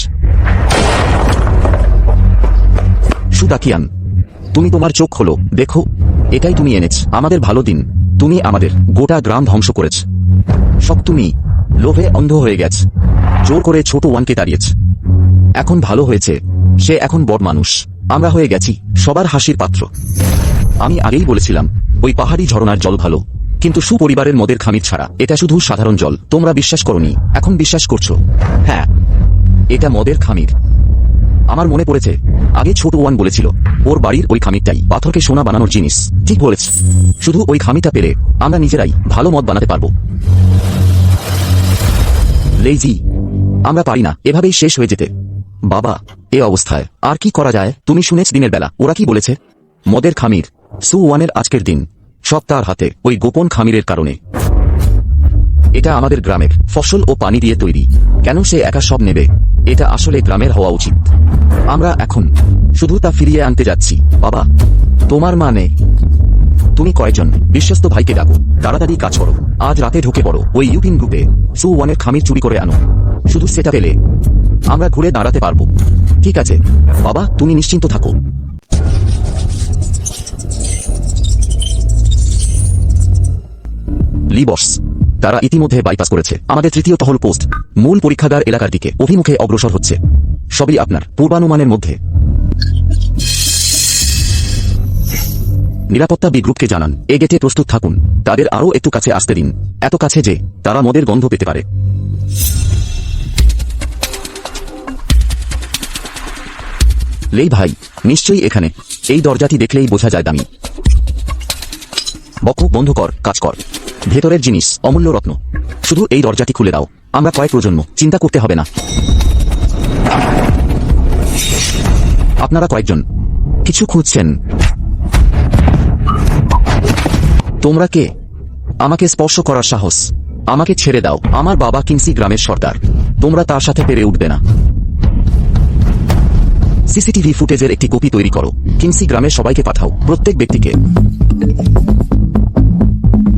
সু দাকিয়ান, তুমি তোমার চোখ খোলো, দেখো, এটাই তুমি এনেছ আমাদের ভালো দিন। তুমি আমাদের গোটা গ্রাম ধ্বংস করেছ। সব তুমি। লোভে অন্ধ হয়ে গেছ, জোর করে ছোট ওয়ানকে তাড়িয়েছ। এখন ভালো হয়েছে, সে এখন বড় মানুষ। আমরা হয়ে গেছি সবার হাসির পাত্র। আমি আগেই বলেছিলাম ওই পাহাড়ি ঝরনার জল ভালো, কিন্তু সুপরিবারের মদের খামির ছাড়া এটা শুধু সাধারণ জল। তোমরা বিশ্বাস করোনি, এখন বিশ্বাস করছো। হ্যাঁ, এটা মদের খামির। আমার মনে পড়েছে আগে ছোট ওয়ান বলেছিল ওর বাড়ির ওই খামিরটাই পাথরকে সোনা বানানোর জিনিস। ঠিক বলেছ, শুধু ওই খামিটা পেলে আমরা নিজেরাই ভালো মদ বানাতে পারবো। লেজি, আমরা পারি না এভাবেই শেষ হয়ে যেতে। বাবা, এ অবস্থায় আর কি করা যায়? তুমি শুনেছ দিনের বেলা ওরা কি বলেছে? মদের খামির, সু ওয়ানের আজকের দিন সব তার হাতে ওই গোপন খামিরের কারণে। এটা আমাদের গ্রামের ফসল ও পানি দিয়ে তৈরি। কেন সে একা সব নেবে? এটা আসলে গ্রামের হওয়া উচিত। আমরা এখন শুধু তা ফিরিয়ে আনতে যাচ্ছি। বাবা, তোমার মানে তুমি কয়েকজন বিশ্বস্ত ভাইকে ডাকো, তাড়াতাড়ি কাজ করো। আজ রাতে ঢুকে পড়ো ওই ইউপিং গ্রুপে, সু ওয়ানের খামির চুরি করে আনো। শুধু সেটা পেলে আমরা ঘুরে দাঁড়াতে পারবো। ঠিক আছে বাবা, তুমি নিশ্চিন্ত থাকো। লি বস, তারা ইতিমধ্যে বাইপাস করেছে আমাদের তৃতীয় টহল পোস্ট। মূল পরীক্ষাগার এলাকার দিকে অভিমুখে অগ্রসর হচ্ছে। সবই আপনার পূর্বানুমানের মধ্যে। নিরাপত্তা বি গ্রুপকে জানান এ গেটে প্রস্তুত থাকুন। তাদের আরও একটু কাছে আসতে দিন, এত কাছে যে তারা মদের গন্ধ পেতে পারে। লেই ভাই, নিশ্চয়ই এখানে। এই দরজাটি দেখলেই বোঝা যায় দামি। বকু, বন্ধ কর, কাজ কর। ভেতরের জিনিস অমূল্য রত্ন। শুধু এই দরজাটি খুলে দাও, আমরা কয়েক প্রজন্ম চিন্তা করতে হবে না। আপনারা কয়েকজন কিছু খুঁজছেন? তোমরা কে? আমাকে স্পর্শ করার সাহস? আমাকে ছেড়ে দাও। আমার বাবা কিংসি গ্রামের সর্দার। তোমরা তার সাথে পেরে উঠবে না। সিসিটিভি ফুটেজের একটি কপি তৈরি করো। কিংসি গ্রামের সবাইকে পাঠাও, প্রত্যেক ব্যক্তিকে।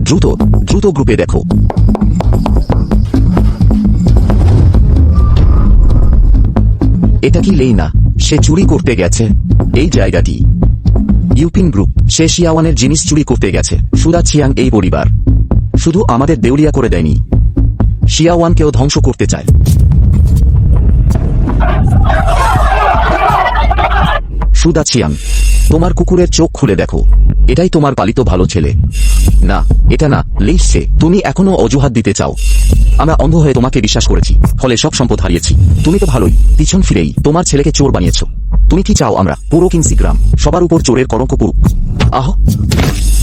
দ্রুত দ্রুত গ্রুপে দেখো। এটা কি লেই না? সে চুরি করতে গেছে এই জায়গাটি। ইউপিং গ্রুপ, সে শিয়াওয়ানের জিনিস চুরি করতে গেছে। সুদা চিয়াং এই পরিবার শুধু আমাদের দেউলিয়া করে দেয়নি, শিয়াওয়ানকেও ধ্বংস করতে চায়। সুদা চিয়াং, তোমার কুকুরের চোখ খুলে দেখো। এটাই তোমার পালিত ভালো ছেলে। না, এটা না, লিসে, তুমি এখনো অজুহাত দিতে চাও। আমরা অন্ধ হয়ে তোমাকে বিশ্বাস করেছি, ফলে সব সম্পদ হারিয়েছি। তুমি তো ভালোই, পিছন ফিরেই তোমার ছেলেকে চোর বানিয়েছো। তুমি কি চাও আমরা পুরো কিংসি গ্রাম সবার উপর চোরের কলঙ্ক পড়ুক? আহ,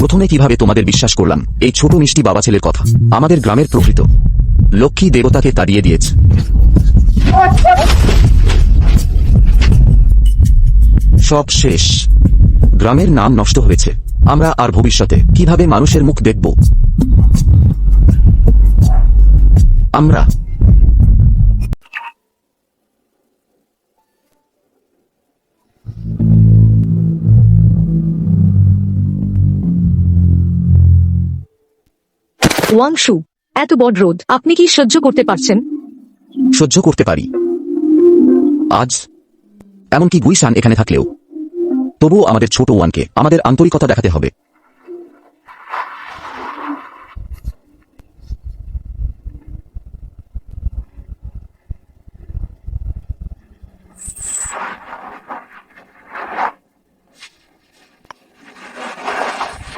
প্রথমে কিভাবে তোমাদের বিশ্বাস করলাম এই ছোট মিষ্টি বাবা ছেলের কথা? আমাদের গ্রামের প্রকৃত লক্ষ্মী দেবতাকে তাড়িয়ে দিয়েছে। সব শেষ, গ্রামের নাম নষ্ট হয়েছে। আমরা আর ভবিষ্যতে কিভাবে মানুষের মুখ দেখব? আমরা ওয়াংশু, এত বড় রোদ আপনি কি সহ্য করতে পারছেন? সহ্য করতে পারি আজ, এমনকি গুইসান এখানে থাকলেও। তবুও আমাদের ছোট ওয়ানকে আমাদের আন্তরিকতা দেখাতে হবে।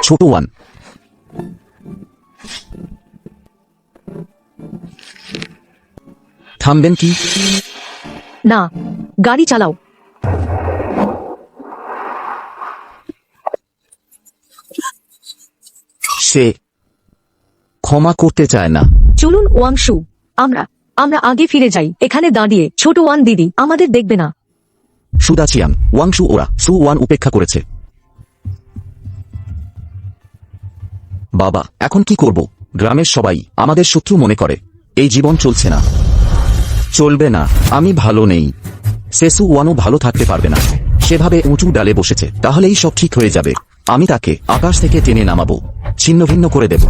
ছোট ওয়ান, থামবেন কি? না, গাড়ি চালাও। সে ক্ষমা করতে চায় না। চলুন ওয়াংশু, আমরা আমরা আগে ফিরে যাই। এখানে দাঁড়িয়ে ছোট ওয়ান দিদি আমাদের দেখবে না। সুদাচিয়াং, ওয়াংশু ওরা সু ওয়ান উপেক্ষা করেছে। বাবা, এখন কি করব? গ্রামের সবাই আমাদের শত্রু মনে করে। এই জীবন চলছে না, চলবে না। আমি ভালো নেই, সেসু ওয়ানও ভালো থাকতে পারবে না। সেভাবে উঁচু ডালে বসেছে, তাহলেই সব ঠিক হয়ে যাবে। আমি তাকে আকাশ থেকে টেনে নামাবো, ছিন্ন ভিন্ন করে দেব।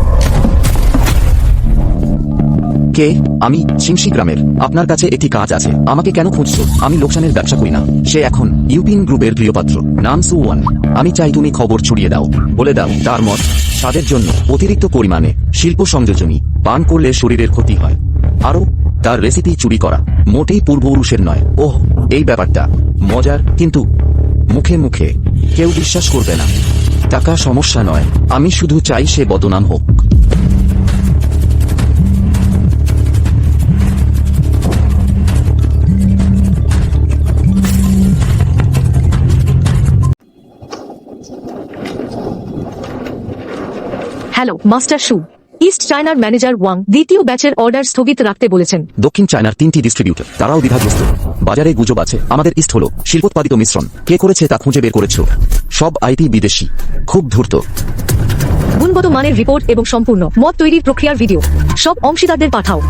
কে? আমি সিংসি গ্রামের। আপনার কাছে একটি কাজ আছে। আমাকে কেন খুঁজছো? আমি লোকসানের ব্যবসা করি না। সে এখন ইউপিন গ্রুপের প্রিয়পাত্র, নাম সু ওয়ান। আমি চাই তুমি খবর ছড়িয়ে দাও, বলে দাও তার মত স্বাদের জন্য অতিরিক্ত পরিমাণে শিল্প সংযোজনী পান করলে শরীরের ক্ষতি হয়। আরও তার রেসিপি চুরি করা মোটেই পূর্বপুরুষের নয়। ওহ, এই ব্যাপারটা মজার, কিন্তু মুখে মুখে কেউ বিশ্বাস করবে না। টাকা সমস্যা নয়, আমি শুধু চাই সে বদনাম হোক। হ্যালো মাস্টার শু, ইস্ট চায়নার ম্যানেজার ওয়াং দ্বিতীয় ব্যাচের অর্ডার স্থগিত রাখতে বলেছেন। দক্ষিণ চায়নার 3টি ডিস্ট্রিবিউটর, তারাও দ্বিধাগ্রস্ত। বাজারে গুজব আছে আমাদের ইস্ট হলো শিল্পোৎপাদিত মিশ্রণ। কে করেছে তা খুঁজে বের করেছ। সব আইটি বিদেশি, খুব ধূর্ত। গুণগত মানের রিপোর্ট এবং সম্পূর্ণ মদ তৈরির প্রক্রিয়ার ভিডিও সব অংশীদারদের পাঠাও।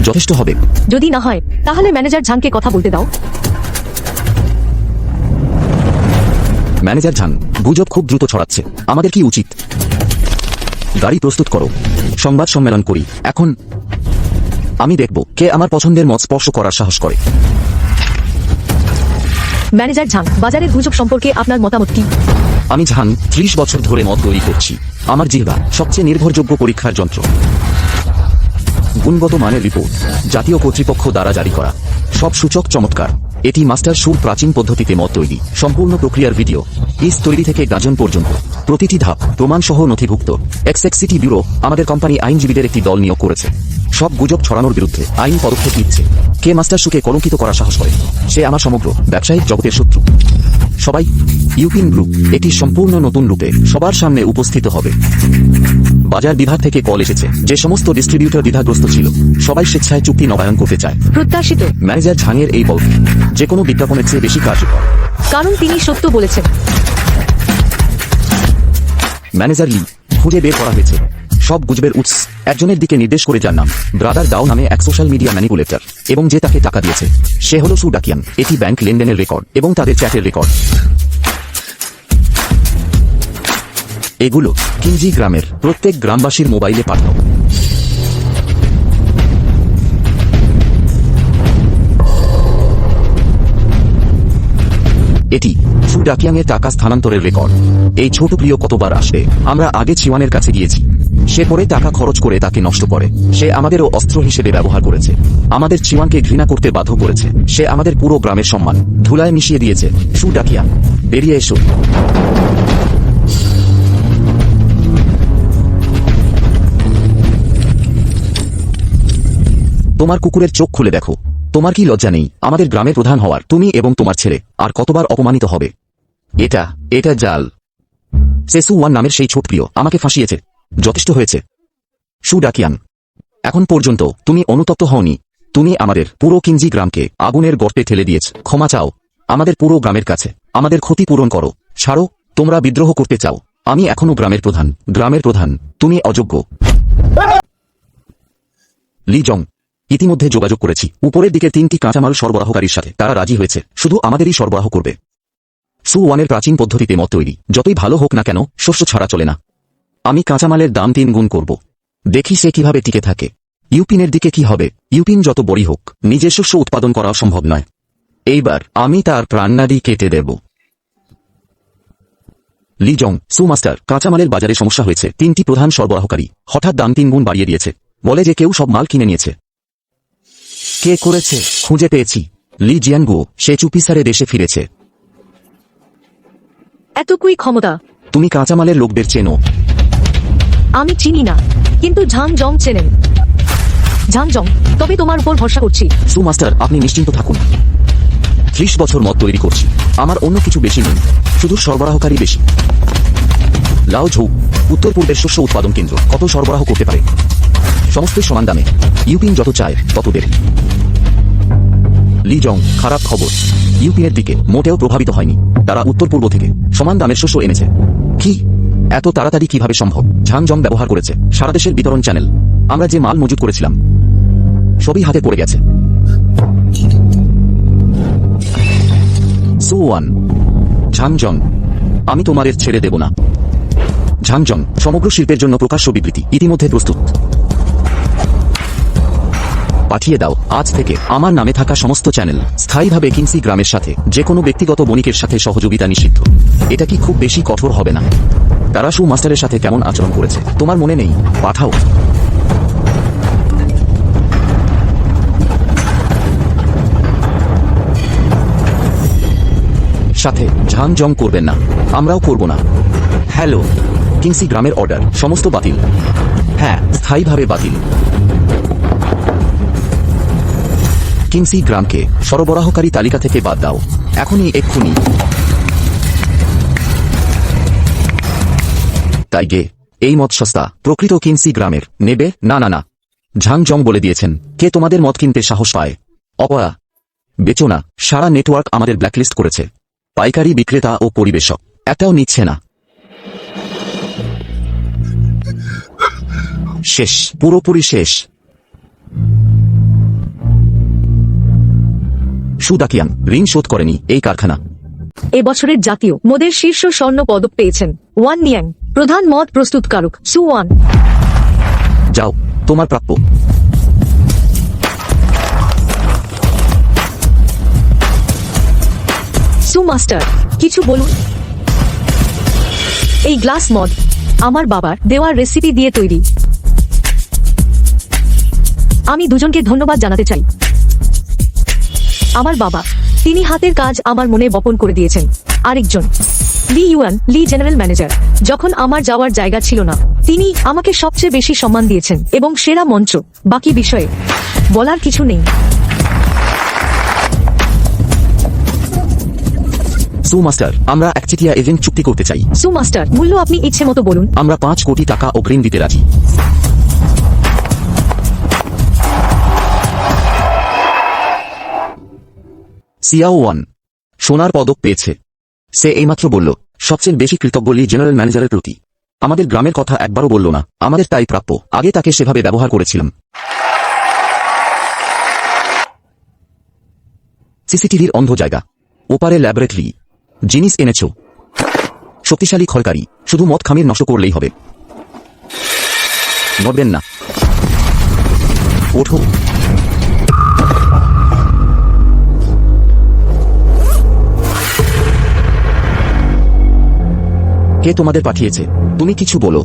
যথেষ্ট হবে। যদি না হয় তাহলে ম্যানেজার ঝাংকে কথা বলতে দাও। ম্যানেজার ঝাং, গুজব খুব দ্রুত ছড়াচ্ছে। আমাদের কি উচিত? গাড়ি প্রস্তুত করো, সংবাদ সম্মেলন করি এখন। আমি দেখব কে আমার পছন্দের মত স্পর্শ করার সাহস করে। ম্যানেজার ঝাং, বাজারের গুজব সম্পর্কে আপনার মতামত কি? আমি ঝাং 30 বছর ধরে মদ তৈরি করছি। আমার জিহ্বা সবচেয়ে নির্ভরযোগ্য পরীক্ষার যন্ত্র। গুণগত মানের রিপোর্ট জাতীয় কর্তৃপক্ষ দ্বারা জারি করা, সব সূচক চমৎকার। এটি মাস্টার সুর প্রাচীন পদ্ধতিতে মদ তৈরি, সম্পূর্ণ প্রক্রিয়ার ভিডিও, ইস্ট তৈরি থেকে গাজন পর্যন্ত প্রতিটি ধাপ প্রমাণসহ নথিভুক্ত। এক্সএক্সিটি ব্যুরো আমাদের কোম্পানি আইনজীবীদের একটি দল নিয়োগ করেছে। সব গুজব ছড়ানোর বিরুদ্ধে আইন পদক্ষেপ নিচ্ছে। কে মাস্টার সুকে কলঙ্কিত করার সাহস করে? সে আমার সমগ্র ব্যবসায়িক জগতের শত্রু। সবাই, ইউপিন গ্রুপ একটি সম্পূর্ণ নতুন রূপে সবার সামনে উপস্থিত হবে। বাজার বিভাগ থেকে কল এসেছে। যে সমস্ত ডিস্ট্রিবিউটর দ্বিধাগ্রস্ত ছিল, সবাই স্বেচ্ছায় চুক্তি নবায়ন করতে চায়। প্রত্যাশিত। ম্যানেজার ঝাংয়ের এই বল যে কোনো বিজ্ঞাপনের চেয়ে বেশি কার্যকর, কারণ তিনি সত্য বলেছেন। ম্যানেজার লি খুঁজে বের করা হয়েছে। সব গুজবের উৎস একজনের দিকে নির্দেশ করে, যার নাম ব্রাদার ডাও নামে এক সোশ্যাল মিডিয়া ম্যানিপুলেটর, এবং যে তাকে টাকা দিয়েছে সে হলো সু ডাকিয়ান। এটি ব্যাংক লেনদেনের রেকর্ড এবং তাদের চ্যাটের রেকর্ড। এগুলো কিঞ্জি গ্রামের প্রত্যেক গ্রামবাসীর মোবাইলে পাঠাও। এটি সু ডাকিয়াংয়ের টাকা স্থানান্তরের রেকর্ড। এই ছোট প্রিয় কতবার আসবে। আমরা আগে চিওয়ানের কাছে গিয়েছি, সে পরে টাকা খরচ করে তাকে নষ্ট করে। সে আমাদেরও অস্ত্র হিসেবে ব্যবহার করেছে, আমাদের চিওয়ানকে ঘৃণা করতে বাধ্য করেছে। সে আমাদের পুরো গ্রামের সম্মান ধুলায় মিশিয়ে দিয়েছে। সু ডাকিয়াং, বেরিয়ে এসো। তোমার কুকুরের চোখ খুলে দেখো। তোমার কি লজ্জা নেই আমাদের গ্রামের প্রধান হওয়ার? তুমি এবং তোমার ছেলে আর কতবার অপমানিত হবে? এটা জাল। সেসু ওয়ান নামের সেই ছোট প্রিয় আমাকে ফাঁসিয়েছে। যথেষ্ট হয়েছে সু ডাকিয়ান। এখন পর্যন্ত তুমি অনুতপ্ত হওনি। তুমি আমাদের পুরো কিনজি গ্রামকে আগুনের গর্তে ঠেলে দিয়েছ। ক্ষমা চাও আমাদের পুরো গ্রামের কাছে। আমাদের ক্ষতি পূরণ করো। ছাড়ো, তোমরা বিদ্রোহ করতে চাও। আমি এখনো গ্রামের প্রধান। তুমি অযোগ্য। লি জং, ইতিমধ্যে যোগাযোগ করেছি উপরের দিকে 3টি কাঁচামাল সরবরাহকারীর সাথে। তারা রাজি হয়েছে শুধু আমাদেরই সরবরাহ করবে। সু ওয়ানের প্রাচীন পদ্ধতিতে মদ তৈরি। যতই ভালো হোক না কেন শস্য ছাড়া চলে না। আমি কাঁচামালের দাম 3 গুণ করব। দেখি সে কিভাবে টিকে থাকে। ইউপিনের দিকে কি হবে? ইউপিন যত বড়ই হোক নিজের শস্য উৎপাদন করা সম্ভব নয়। এইবার আমি তার প্রাণনাড়ি কেটে দেব। লি জং, সু মাস্টার, কাঁচামালের বাজারে সমস্যা হয়েছে। 3টি প্রধান সরবরাহকারী হঠাৎ দাম 3 গুণ বাড়িয়ে দিয়েছে। বলে যে কেউ সব মাল কিনে নিয়েছে। কে করেছে? খুঁজে পেয়েছি। লি জিয়ানগুও। সে চুপিসারে দেশে ফিরেছে। এতকুই ক্ষমতা? তুমি কাঁচামালের লোকদের চেনো? আমি চিনি না, কিন্তু ঝাং জং চেনেন। ঝাং জং, তবে তোমার উপর ভরসা করছি। সু মাস্টার, আপনি নিশ্চিন্ত থাকুন। 30 বছর মদ তৈরি করছি। আমার অন্য কিছু বেশি নেই, শুধু সরবরাহকারী বেশি। লাও ঝৌ, উত্তর পূর্বের শস্য উৎপাদন কেন্দ্র কত সরবরাহ করতে পারে? সমস্ত সমান দামে। ইউপিন যত চায় তত দেবে। লি জং, খারাপ খবর। ইউপিনের দিকে মোটেও প্রভাবিত হয়নি। তারা উত্তর পূর্ব থেকে সমান দামের শস্য এনেছে। কি? এত তাড়াতাড়ি কিভাবে সম্ভব? ঝাং জং ব্যবহার করেছে সারা দেশের বিতরণ চ্যানেল। আমরা যে মাল মজুত করেছিলাম সবই হাতে পড়ে গেছে। সু ওয়ান, ঝাং জং, আমি তোমাদের ছেড়ে দেব না। ঝাং জং, সমগ্র শিল্পের জন্য প্রকাশ্য বিবৃতি ইতিমধ্যে প্রস্তুত। পাঠিয়ে দাও। আজ থেকে আমার নামে থাকা সমস্ত চ্যানেল স্থায়ীভাবে কিনসি গ্রামের সাথে যে কোনো ব্যক্তিগত বণিকের সাথে সহযোগিতা নিষিদ্ধ। এটা কি খুব বেশি কঠোর হবে না? তারা সু মাস্টারের সাথে কেমন আচরণ করেছে তোমার মনে নেই? পাঠাও। সাথে ঝাং জং করবেন না। আমরাও করব না। হ্যালো, কিনসি গ্রামের অর্ডার সমস্ত বাতিল। হ্যাঁ, স্থায়ীভাবে বাতিল। কিনসি গ্রামকে সরবরাহকারী তালিকা থেকে বাদ দাও এখনই, এক্ষুনি। তাই গে, এই মদ সস্তা। প্রকৃত কিনসি গ্রামের নেবে না? না না, ঝাং জং বলে দিয়েছেন। কে তোমাদের মদ কিনতে সাহস পায়? অপয়া, বেচো না। সারা নেটওয়ার্ক আমাদের ব্ল্যাকলিস্ট করেছে। পাইকারি বিক্রেতা ও পরিবেশক একটাও নিচ্ছে না। শেষ, পুরোপুরি শেষ। সুদাকিয়ান, ঋণ শোধ করেনি এই কারখানা। এবছরের জাতীয় মদের শীর্ষ স্বর্ণ পদক পেয়েছেন ওয়ান নিয়াং, প্রধান মদ প্রস্তুতকারক সু ওয়ান। যাও, তোমার প্রাপ্য। সু মাস্টার, কিছু বলুন। এই গ্লাস মদ আমার বাবার দেওয়ার রেসিপি দিয়ে তৈরি। আমি দুজনকে ধন্যবাদ জানাতে চাই। আমার বাবা, তিনি হাতের কাজ আমার মনে বপন করে দিয়েছেন। আরেকজন লি ইউয়ান, লি জেনারেল ম্যানেজার। যখন আমার যাওয়ার জায়গা ছিল না, তিনি আমাকে সবচেয়ে বেশি সম্মান দিয়েছেন এবং সেরা মঞ্চ। বাকি বিষয়ে বলার কিছু নেই। সু মাস্টার, আমরা একচেটিয়া এজেন্ট চুক্তি করতে চাই। সু মাস্টার, মূল্য আপনি ইচ্ছে মতো বলুন। আমরা 5 কোটি টাকা অগ্রিম দিতে রাজি। সিয়াও ওয়ান সোনার পদক পেয়েছে। সে এইমাত্র বলল সবচেয়ে বেশি কৃতজ্ঞ লি জেনারেল ম্যানেজারের প্রতি। আমাদের গ্রামের কথা একবারও বলল না। আমাদের তাই প্রাপ্য। আগে তাকে সেভাবে ব্যবহার করেছিলাম। সিসিটিভির অন্ধ জায়গা, ওপারে ল্যাবরেটরি। জিনিস এনেছ, শক্তিশালী খড়কারি। শুধু মদ খামির নষ্ট করলেই হবে। নড়বেন না। ওঠো। কে তোমাদের পাঠিয়েছে? তুমি কিছু বলো।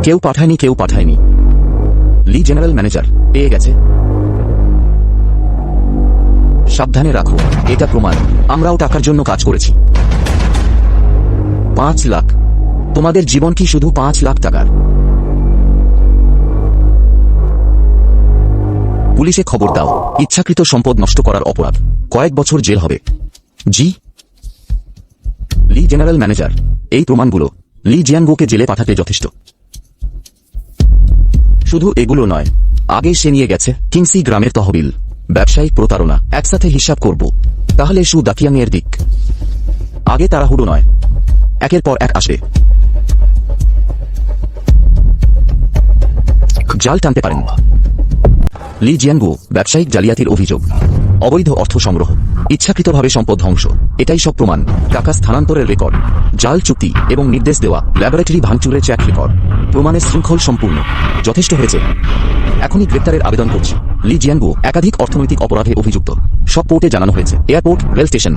কেউ পাঠায়নি, কেউ পাঠায়নি। লি জেনারেল ম্যানেজার পেয়ে গেছে। সাবধানে রাখো, এটা প্রমাণ। আমরাও টাকার জন্য কাজ করেছি। 5 লাখ। তোমাদের জীবন কি শুধু 5 লাখ টাকার? পুলিশে খবর দাও। ইচ্ছাকৃত সম্পদ নষ্ট করার অপরাধ, কয়েক বছর জেল হবে। জি লি জেনারেল ম্যানেজার, এই প্রমাণগুলো লি জিয়ানগোকে জেলে পাঠাতে যথেষ্ট। শুধু এগুলো নয়, আগে সে নিয়ে গেছে কিংসি গ্রামের তহবিল, ব্যবসায়িক প্রতারণা। একসাথে হিসাব করব, তাহলে সু দাকিয়াং এর দিক। আগে তাড়াহুড়ো নয়, একের পর এক আসবে। জাল টানতে পারেন। লি জিয়ানগো ব্যবসায়িক জালিয়াতির অভিযোগ, অবৈধ অর্থ সংগ্রহ, ইচ্ছাকৃতভাবে সম্পদ ধ্বংস, এটাই সব প্রমাণ। টাকা স্থানান্তরের রেকর্ড, জাল চুক্তি এবং নির্দেশ দেওয়া, ল্যাবরেটরি ভাঙচুরের চ্যাট রেকর্ড, প্রমাণের শৃঙ্খল সম্পূর্ণ। যথেষ্ট হয়েছে, এখনই গ্রেপ্তারের আবেদন করছি। লি জিয়ানগো একাধিক অর্থনৈতিক অপরাধে অভিযুক্ত, সব কোর্টে জানানো হয়েছে। এয়ারপোর্ট, রেল স্টেশন,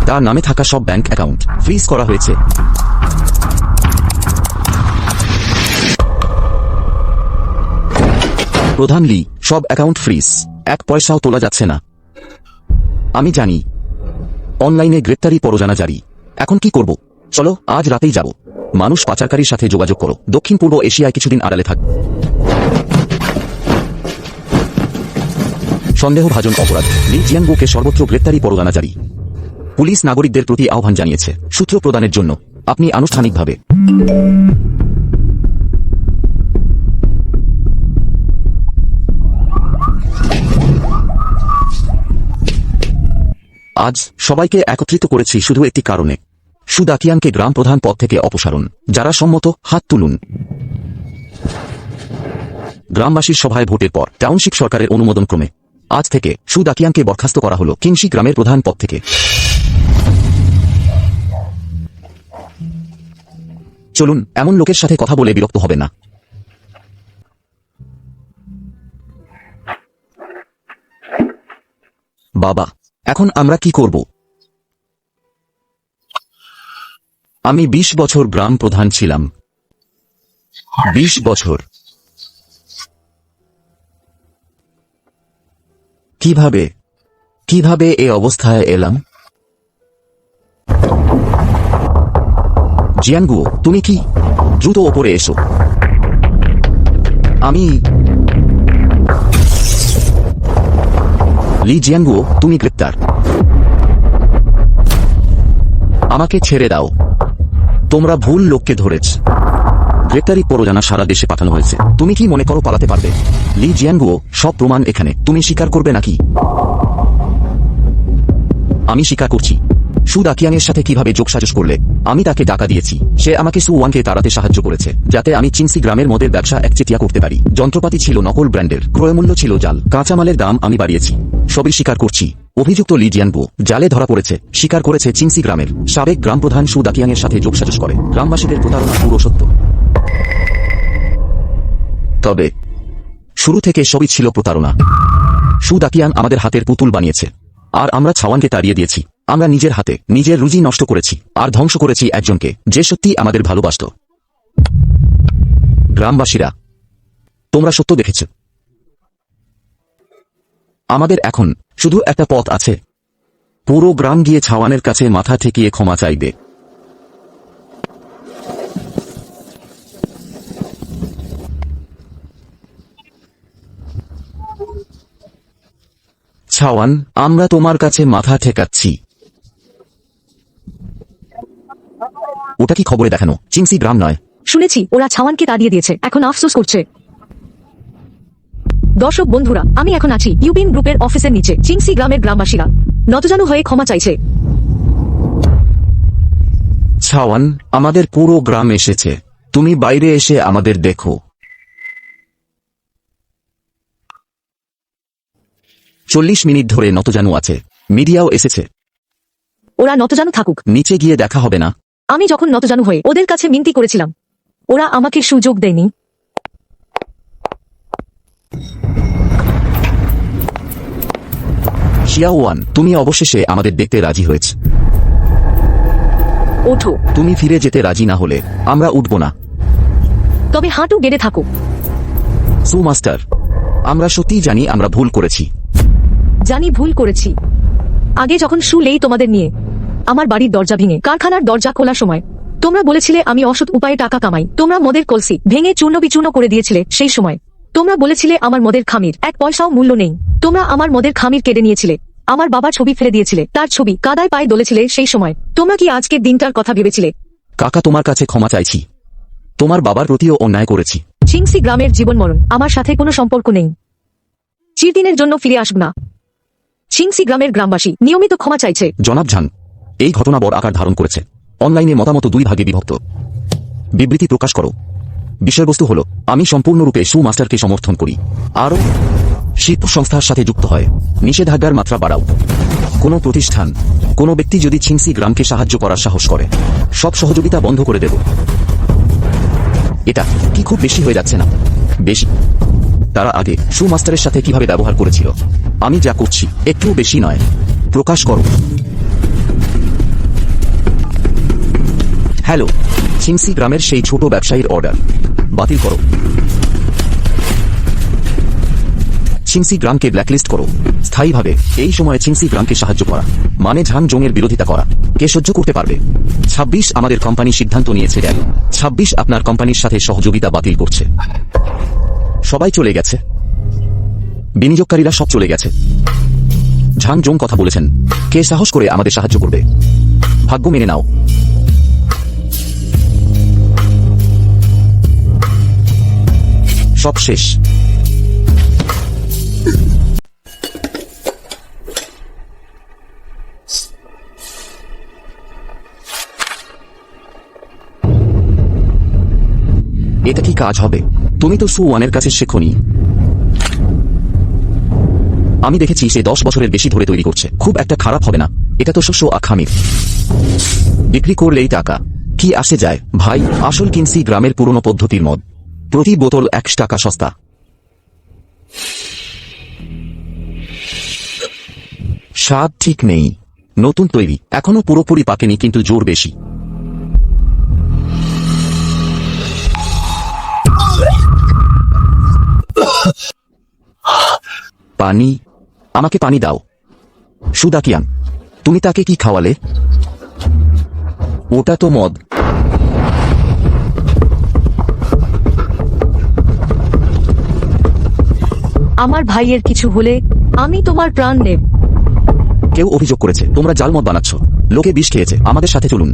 তার নামে থাকা সব ব্যাংক অ্যাকাউন্ট ফ্রিজ করা হয়েছে। প্রধান লি, সব অ্যাকাউন্ট ফ্রিজ, এক পয়সাও তোলা যাচ্ছে না। আমি জানি অনলাইনে গ্রেপ্তারি পরোয়ানা জারি। এখন কি করব? চলো আজ রাতেই যাব। মানুষ পাচারকারীর সাথে যোগাযোগ করো। দক্ষিণ পূর্ব এশিয়ায় কিছুদিন আড়ালে থাক। সন্দেহভাজন অপরাধ, লি জিয়ানগোকে সর্বত্র গ্রেপ্তারি পরোয়ানা জারি। পুলিশ নাগরিকদের প্রতি আহ্বান জানিয়েছে সূত্র প্রদানের জন্য। আপনি আনুষ্ঠানিকভাবে আজ সবাইকে একত্রিত করেছি শুধু একটি কারণে, সু দাকিয়াংকে গ্রাম প্রধান পদ থেকে অপসারণ। যারা সম্মত হাত তুলুন। গ্রামবাসীর সভায় ভোটের পর টাউনশিপ সরকারের অনুমোদন ক্রমে আজ থেকে সু দাকিয়াংকে বরখাস্ত করা হলো কিংসি গ্রামের প্রধান পদ থেকে। চলুন, এমন লোকের সাথে কথা বলে বিরক্ত হবে না। বাবা, এখন আমরা কি করব? আমি 20 বছর গ্রাম প্রধান ছিলাম। 20 বছর। কিভাবে এ অবস্থায় এলাম? জিয়ানগো, তুমি কি? দ্রুত ওপরে এসো। আমি লি জিয়ানগো, তুমি গ্রেপ্তার। আমাকে ছেড়ে দাও। তোমরা ভুল লোককে ধরেছ। গ্রেপ্তারি পরোয়ানা সারা দেশে পাঠানো হয়েছে। তুমি কি মনে করো পালাতে পারবে? লি জিয়ানগো, সব প্রমাণ এখানে। তুমি স্বীকার করবে নাকি? আমি স্বীকার করছি। সু দাকিয়াং এর সাথে কিভাবে যোগসাজশ করলে? আমি তাকে টাকা দিয়েছি। সে আমাকে সু ওয়ানকে তাড়াতে সাহায্য করেছে, যাতে আমি চিংসি গ্রামের মদের ব্যবসা একচেটিয়া করতে পারি। যন্ত্রপাতি ছিল নকল ব্র্যান্ডের, ক্রয়মূল্য ছিল জাল, কাঁচামালের দাম আমি বাড়িয়েছি। সবই স্বীকার করছি। অভিযুক্ত লি জিয়ানগো জালে ধরা পড়েছে, স্বীকার করেছে চিংসি গ্রামের সাবেক গ্রাম প্রধান সু দাকিয়াং এর সাথে যোগসাজশ করে গ্রামবাসীদের প্রতারণা পুরো সত্য। তবে শুরু থেকে সবই ছিল প্রতারণা। সু দাকিয়াং আমাদের হাতের পুতুল বানিয়েছে, আর আমরা ছাওয়ানকে তাড়িয়ে দিয়েছি। আমরা নিজের হাতে নিজের রুজি নষ্ট করেছি, আর ধ্বংস করেছি একজনকে যে সত্যি আমাদের ভালোবাসত। গ্রামবাসীরা, তোমরা সত্য দেখেছ। আমাদের এখন শুধু একটা পথ আছে। পুরো গ্রাম গিয়ে ছাওয়ানের কাছে মাথা ঠেকিয়ে ক্ষমা চাইবে। ছাওয়ান, আমরা তোমার কাছে মাথা ঠেকাচ্ছি। ওটা কি খবরে দেখানো? চিংসি গ্রাম নয়। শুনেছি ওরা ছাওয়ানকে তাড়িয়ে দিয়েছে, এখন আফসোস করছে। দর্শক বন্ধুরা, আমি এখন আছি ইউবিন গ্রুপের অফিসের নিচে। চিংসি গ্রামের গ্রামবাসীরা নতজানু হয়ে ক্ষমা চাইছে। ছাওয়ান, আমাদের পুরো গ্রাম এসেছে। তুমি বাইরে এসে আমাদের দেখো। 40 মিনিট ধরে নতজানু আছে, মিডিয়াও এসেছে। ওরা নতজানু থাকুক, নিচে গিয়ে দেখা হবে না? আমি যখন নতজানু হয়ে ওদের কাছে মিনতি করেছিলাম, ওরা আমাকে সুযোগ দেয়নি। শিয়াওয়ান, তুমি অবশেষে আমাদের দেখতে রাজি হয়েছ। ওঠো। তুমি ফিরে যেতে রাজি না হলে আমরা উঠব না। তবে হাঁটু গেড়ে থাকো। সু মাস্টার, আমরা সত্যিই জানি আমরা ভুল করেছি। জানি ভুল করেছি। আগে যখন সু লেই তোমাদের নিয়ে আমার বাড়ির দরজা ভেঙে কারখানার দরজা খোলার সময় তোমরা বলেছিলে আমি অসৎ উপায়ে টাকা কামাই। তোমরা মদের কলসি ভেঙে চূর্ণ বিচূর্ণ করে দিয়েছিলে। সেই সময় তোমরা তোমরা বলেছিলে আমার মদের খামির 1 পয়সাও মূল্য নেই। তোমরা আমার মদের খামির কেড়ে নিয়েছিলে, আমার বাবার ছবি ফেলে দিয়েছিলে, তার ছবি কাদায় পায়ে দলেছিলে। সেই সময় তোমরা কি আজকের দিনটার কথা ভেবেছিলে? কাকা, তোমার কাছে ক্ষমা চাইছি। তোমার বাবার প্রতিও অন্যায় করেছি। ছিংসি গ্রামের জীবন মরণ আমার সাথে কোনো সম্পর্ক নেই। চিরদিনের জন্য ফিরে আসব না। ছিংসি গ্রামের গ্রামবাসী নিয়মিত ক্ষমা চাইছে। জনাব ঝাং, এই ঘটনা বড় আকার ধারণ করেছে। অনলাইনে মতামত 2 ভাগে বিভক্ত। বিবৃতি প্রকাশ করো। বিষয়বস্তু হল, আমি সম্পূর্ণরূপে সু মাস্টারকে সমর্থন করি। আরও শিল্প সংস্থার সাথে যুক্ত হয়। নিষেধাজ্ঞার মাত্রা বাড়াও। কোনো প্রতিষ্ঠান, কোনো ব্যক্তি যদি ছিংসি গ্রামকে সাহায্য করার সাহস করে, সব সহযোগিতা বন্ধ করে দেব। এটা কি খুব বেশি হয়ে যাচ্ছে না? বেশি। তারা আগে সু মাস্টারের সাথে কিভাবে ব্যবহার করেছিল, আমি যা করছি একটু বেশি নয়? প্রকাশ করো। হ্যালো, ছিংসি গ্রামের সেই ছোট ব্যবসায়ীর অর্ডার বাতিল করো। ছিংসি গ্রামকে ব্ল্যাকলিস্ট করো স্থায়ীভাবে। এই সময়ে ছিংসি গ্রামকে সাহায্য করা মানে ঝাং জংয়ের বিরোধিতা করা। কে সহ্য করতে পারবে? 26 আমাদের কোম্পানি সিদ্ধান্ত নিয়েছে। 26 আপনার কোম্পানির সাথে সহযোগিতা বাতিল করছে। সবাই চলে গেছে, বিনিয়োগকারীরা সব চলে গেছে। ঝাং জং কথা বলেছেন, কে সাহস করে আমাদের সাহায্য করবে? ভাগ্য মেনে নাও। সব শেষ। এটা কি কাজ হবে? তুমি তো সু ওয়ানের কাছে শেখোনি। আমি দেখেছি সে 10 বছরের বেশি ধরে তৈরি করছে। খুব একটা খারাপ হবে না। এটা তো শস্য আখামির। বিক্রি করলেই টাকা, কি আসে যায় ভাই? আসল কিনসি গ্রামের পুরনো পদ্ধতির মদ, প্রতি বোতল 1 টাকা সস্তা। স্বাদ ঠিক নেই, নতুন তৈরি, এখনো পুরোপুরি পাকেনি, কিন্তু জোর বেশি। পানি, আমাকে পানি দাও। সুদাকিয়ান, তুমি তাকে কি খাওয়ালে? ওটা তো মদ। আমার ভাইয়ের কিছু হলে আমি তোমার প্রাণ নেব। কেউ অভিযোগ করেছে তোমরা জাল মদ বানাচ্ছ। লোকে বিষ খেয়েছে। আমাদের সাথে চলুন।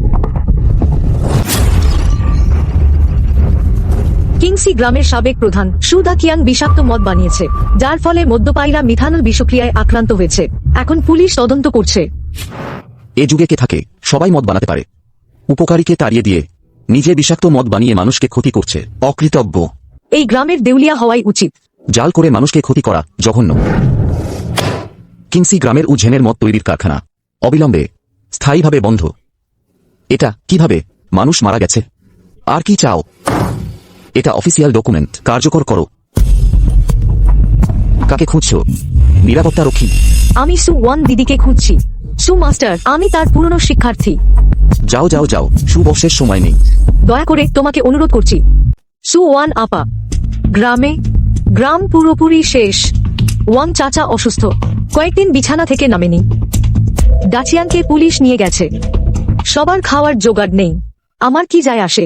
কিংসি গ্রামের সাবেক প্রধান সুদা কিয়াং বিষাক্ত মদ বানিয়েছে, যার ফলে মদ্যপায়ীরা মিথানল বিষক্রিয়ায় আক্রান্ত হয়েছে। এখন পুলিশ তদন্ত করছে। এ যুগে কে থাকে? সবাই মদ বানাতে পারে। উপকারীকে তাড়িয়ে দিয়ে নিজে বিষাক্ত মদ বানিয়ে মানুষকে ক্ষতি করছে। অকৃতজ্ঞ। এই গ্রামের দেউলিয়া হওয়াই উচিত। জাল করে মানুষকে ক্ষতি করা জঘন্য। কিংসি গ্রামের উঝেনের মদ তৈরির কারখানা অবিলম্বে স্থায়ীভাবে বন্ধ। এটা কিভাবে? মানুষ মারা গেছে। আর কি চাও? এটা অফিসিয়াল ডকুমেন্ট, কার্যকর করো। কাকে খুঁজছো? নিরাপত্তা রক্ষী। আমি সু ওয়ান দিদিকে খুঁজছি। সু মাস্টার, আমি তার পুরনো শিক্ষার্থী। যাও যাও যাও, সুবর্ষের সময় নেই। দয়া করে তোমাকে অনুরোধ করছি। সু ওয়ান আপা, গ্রাম পুরোপুরি শেষ। ওয়াং চাচা অসুস্থ, কয়েকদিন বিছানা থেকে নামেনি। ডাচিয়ানকে পুলিশ নিয়ে গেছে। সবার খাওয়ার জোগাড় নেই। আমার কি যায় আসে?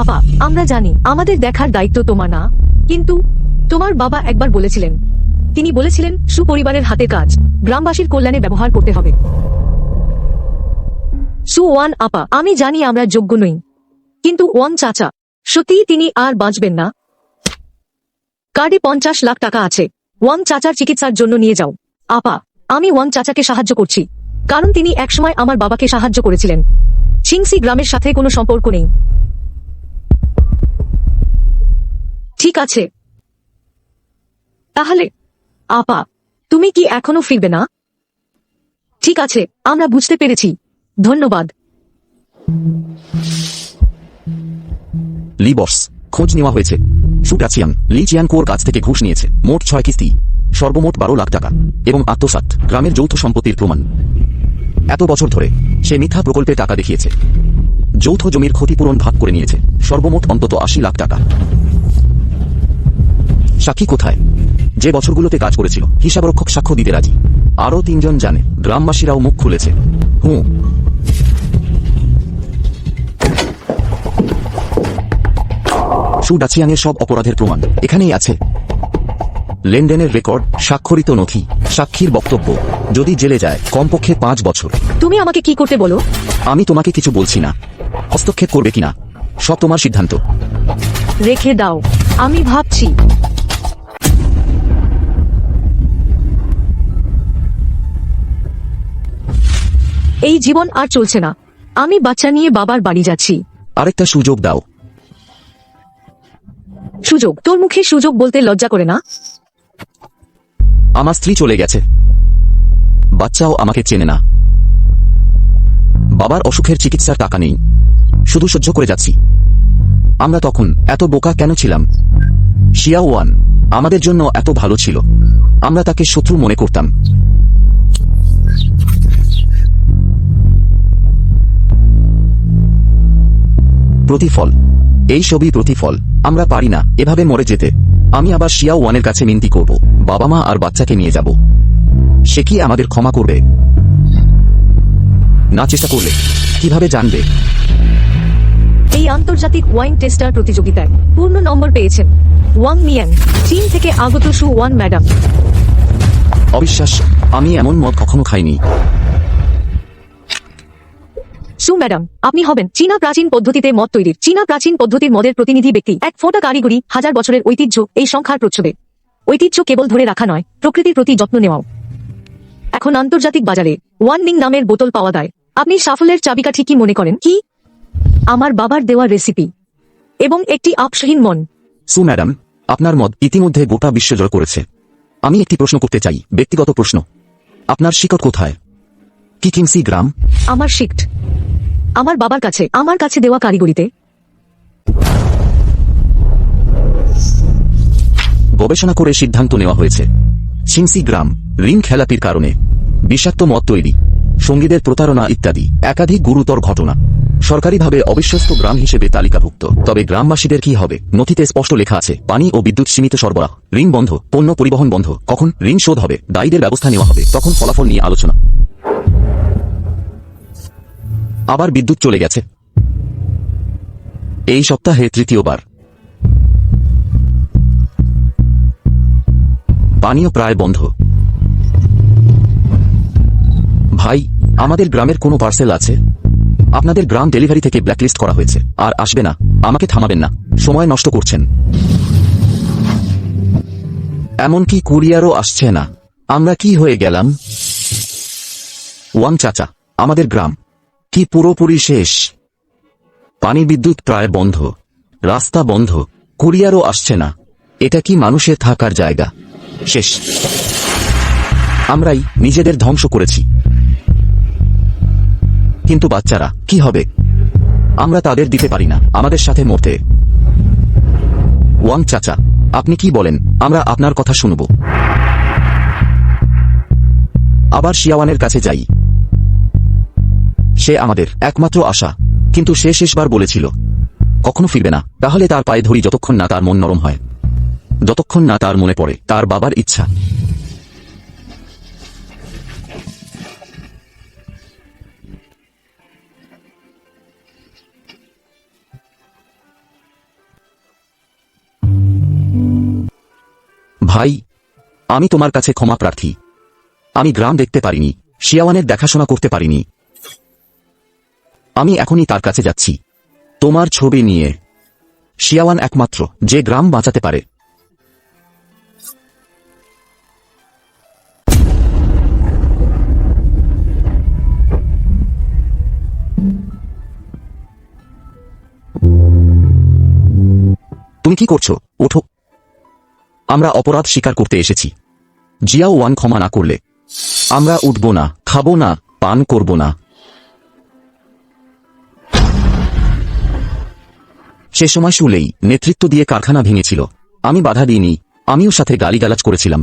আপা, আমরা জানি আমাদের দেখার দায়িত্ব তোমার না, কিন্তু তোমার বাবা একবার বলেছিলেন, তিনি বলেছিলেন সুপরিবারের হাতে কাজ গ্রামবাসীর কল্যাণে ব্যবহার করতে হবে। সু ওয়ান আপা, আমি জানি আমরা যোগ্য নই, কিন্তু ওয়াং চাচা, সত্যিই তিনি আর বাঁচবেন না। কার্ডে 50 লাখ টাকা আছে। ওয়াং চাচার চিকিৎসার জন্য নিয়ে যাও। আপা, আমি ওয়াং চাচাকে সাহায্য করছি, কারণ তিনি একসময় আমার বাবাকে সাহায্য করেছিলেন। ছিংসি গ্রামের সাথে কোনো সম্পর্ক নেই। ঠিক আছে তাহলে। আপা, তুমি কি এখনো ফিরবে না? ঠিক আছে, আমরা বুঝতে পেরেছি। ধন্যবাদ। লি বস, খোঁজ নেওয়া হয়েছে। সুটাচিয়াং লি চিয়াংকোর কাছ থেকে ঘুষ নিয়েছে। মোট 6 কিস্তি, সর্বমোট 12 লাখ টাকা এবং আত্মসাৎ। গ্রামের যৌথ সম্পত্তির প্রমাণ। এত বছর ধরে সে মিথ্যা প্রকল্পে টাকা দেখিয়েছে। যৌথ জমির ক্ষতিপূরণ ভাগ করে নিয়েছে। সর্বমোট অন্তত 80 লাখ টাকা। সাক্ষী কোথায়? যে বছরগুলোতে কাজ করেছিল হিসাবরক্ষক সাক্ষ্য দিতে রাজি। আরও 3 জন জানে। গ্রামবাসীরাও মুখ খুলেছে। হুঁ। সু ডাচিয়াংয়ের সব অপরাধের প্রমাণ এখানেই আছে। লেনদেনের রেকর্ড, স্বাক্ষরিত নথি, সাক্ষীর বক্তব্য। যদি জেলে যায় কমপক্ষে 5 বছর। তুমি আমাকে কি করতে বলো? আমি তোমাকে কিছু বলছি না। হস্তক্ষেপ করবে কিনা সব তোমার সিদ্ধান্ত। রেখে দাও, আমি ভাবছি। এই জীবন আর চলছে না। আমি বাচ্চা নিয়ে বাবার বাড়ি যাচ্ছি। আরেকটা সুযোগ দাও। সুযোগ? তোর মুখে সুযোগ বলতে লজ্জা করে না? আমার স্ত্রী চলে গেছে, বাচ্চাও আমাকে চেনে না। বাবার অসুখের চিকিৎসার টাকা নেই, শুধু সহ্য করে যাচ্ছি। আমরা তখন এত বোকা কেন ছিলাম? শিয়া ওয়ান আমাদের জন্য এত ভালো ছিল, আমরা তাকে শত্রু মনে করতাম। প্রতিফল, এই সবই প্রতিফল। আমরা পারি না এভাবে মরে যেতে। আমি আবার শিয়া ওয়ানের কাছে মিনতি করব, বাবা মা আর বাচ্চাকে নিয়ে যাব। সে কি আমাদের ক্ষমা করবে? না চেষ্টা করলে কিভাবে জানবে? এই আন্তর্জাতিক ওয়াইন টেস্টার প্রতিযোগিতায় পূর্ণ নম্বর পেয়েছেন ওয়াং মিয়াং, চীন থেকে আগত সু ওয়ান ম্যাডাম। অবিশ্বাস, আমি এমন মদ কখনো খাইনি। সু ম্যাডাম, আপনি হবেন চীনা প্রাচীন পদ্ধতিতে মদ তৈরির, চীনা প্রাচীন পদ্ধতির মদের প্রতিনিধি ব্যক্তি। এক ফোঁটা কারিগরি, 1000 বছরের ঐতিহ্য, এই সংখ্যার প্রচ্ছদে। ঐতিহ্য কেবল ধরে রাখা নয়, প্রকৃতির প্রতি যত্ন নেওয়াও। এখন আন্তর্জাতিক বাজারে ওয়ান নিং নামের বোতল পাওয়া যায়। আপনি সাফল্যের চাবিকাঠি কি মনে করেন? কি আমার বাবার দেওয়া রেসিপি এবং একটি আপসহীন মন। সু ম্যাডাম, আপনার মদ ইতিমধ্যে গোটা বিশ্ব জয় করেছে। আমি একটি প্রশ্ন করতে চাই, ব্যক্তিগত প্রশ্ন। আপনার শিকড় কোথায়? কি কিংসি গ্রাম? আমার শিক্ট আমার বাবার কাছে, আমার কাছে দেওয়া কারিগরিতে। গবেষণা করে সিদ্ধান্ত নেওয়া হয়েছে সিংসি গ্রাম ঋণ খেলাপির কারণে, বিষাক্ত মদ তৈরি, সঙ্গীদের প্রতারণা ইত্যাদি একাধিক গুরুতর ঘটনা সরকারিভাবে অবিশ্বস্ত গ্রাম হিসেবে তালিকাভুক্ত। তবে গ্রামবাসীদের কি হবে? নথিতে স্পষ্ট লেখা আছে, পানি ও বিদ্যুৎ সীমিত সরবরাহ, ঋণ বন্ধ, পণ্য পরিবহন বন্ধ। কখন ঋণ শোধ হবে, দায়ীদের ব্যবস্থা নেওয়া হবে, তখন ফলাফল নিয়ে আলোচনা। আবার বিদ্যুৎ চলে গেছে এই সপ্তাহে 3য় বার। পানীয় প্রায় বন্ধ। ভাই, আমাদের গ্রামের কোনো পার্সেল আছে? আপনাদের গ্রাম ডেলিভারি থেকে ব্ল্যাকলিস্ট করা হয়েছে, আর আসবে না। আমাকে থামাবেন না, সময় নষ্ট করছেন। এমনকি কুরিয়ারও আসছে না। আমরা কি হয়ে গেলাম? ওয়াং চাচা, আমাদের গ্রাম কি পুরোপুরি শেষ? পানি বিদ্যুৎ প্রায় বন্ধ, রাস্তা বন্ধ, কুরিয়ারও আসছে না। এটা কি মানুষের থাকার জায়গা? শেষ। আমরাই নিজেদের ধ্বংস করেছি। কিন্তু বাচ্চারা কি হবে? আমরা তাদের দিতে পারি না আমাদের সাথে মরতে। ওয়াং চাচা, আপনি কি বলেন? আমরা আপনার কথা শুনব। আবার শিয়াওয়ানের কাছে যাই। সে আমাদের একমাত্র আশা, কিন্তু সে শেষবার বলেছিল কখনো ফিরবে না। তাহলে তার পায়ে ধরি যতক্ষণ না তার মন নরম হয়, যতক্ষণ না তার মনে পড়ে তার বাবার ইচ্ছা। ভাই, আমি তোমার কাছে ক্ষমা প্রার্থী। আমি গ্রাম দেখতে পারিনি, শিয়াওয়ানের দেখাশোনা করতে পারিনি। আমি এখনই তার কাছে যাচ্ছি তোমার ছবি নিয়ে। শিয়াওয়ান একমাত্র যে গ্রাম বাঁচাতে পারে। তুমি কি করছো? ওঠো। আমরা অপরাধ স্বীকার করতে এসেছি। জিয়াও ওয়ান ক্ষমা না করলে আমরা উঠব না, খাবো না, পান করব না। সে সময় শুলেই নেতৃত্ব দিয়ে কারখানা ভেঙেছিল। আমি বাধা দিইনি, আমিও সাথে গালিগালাজ করেছিলাম।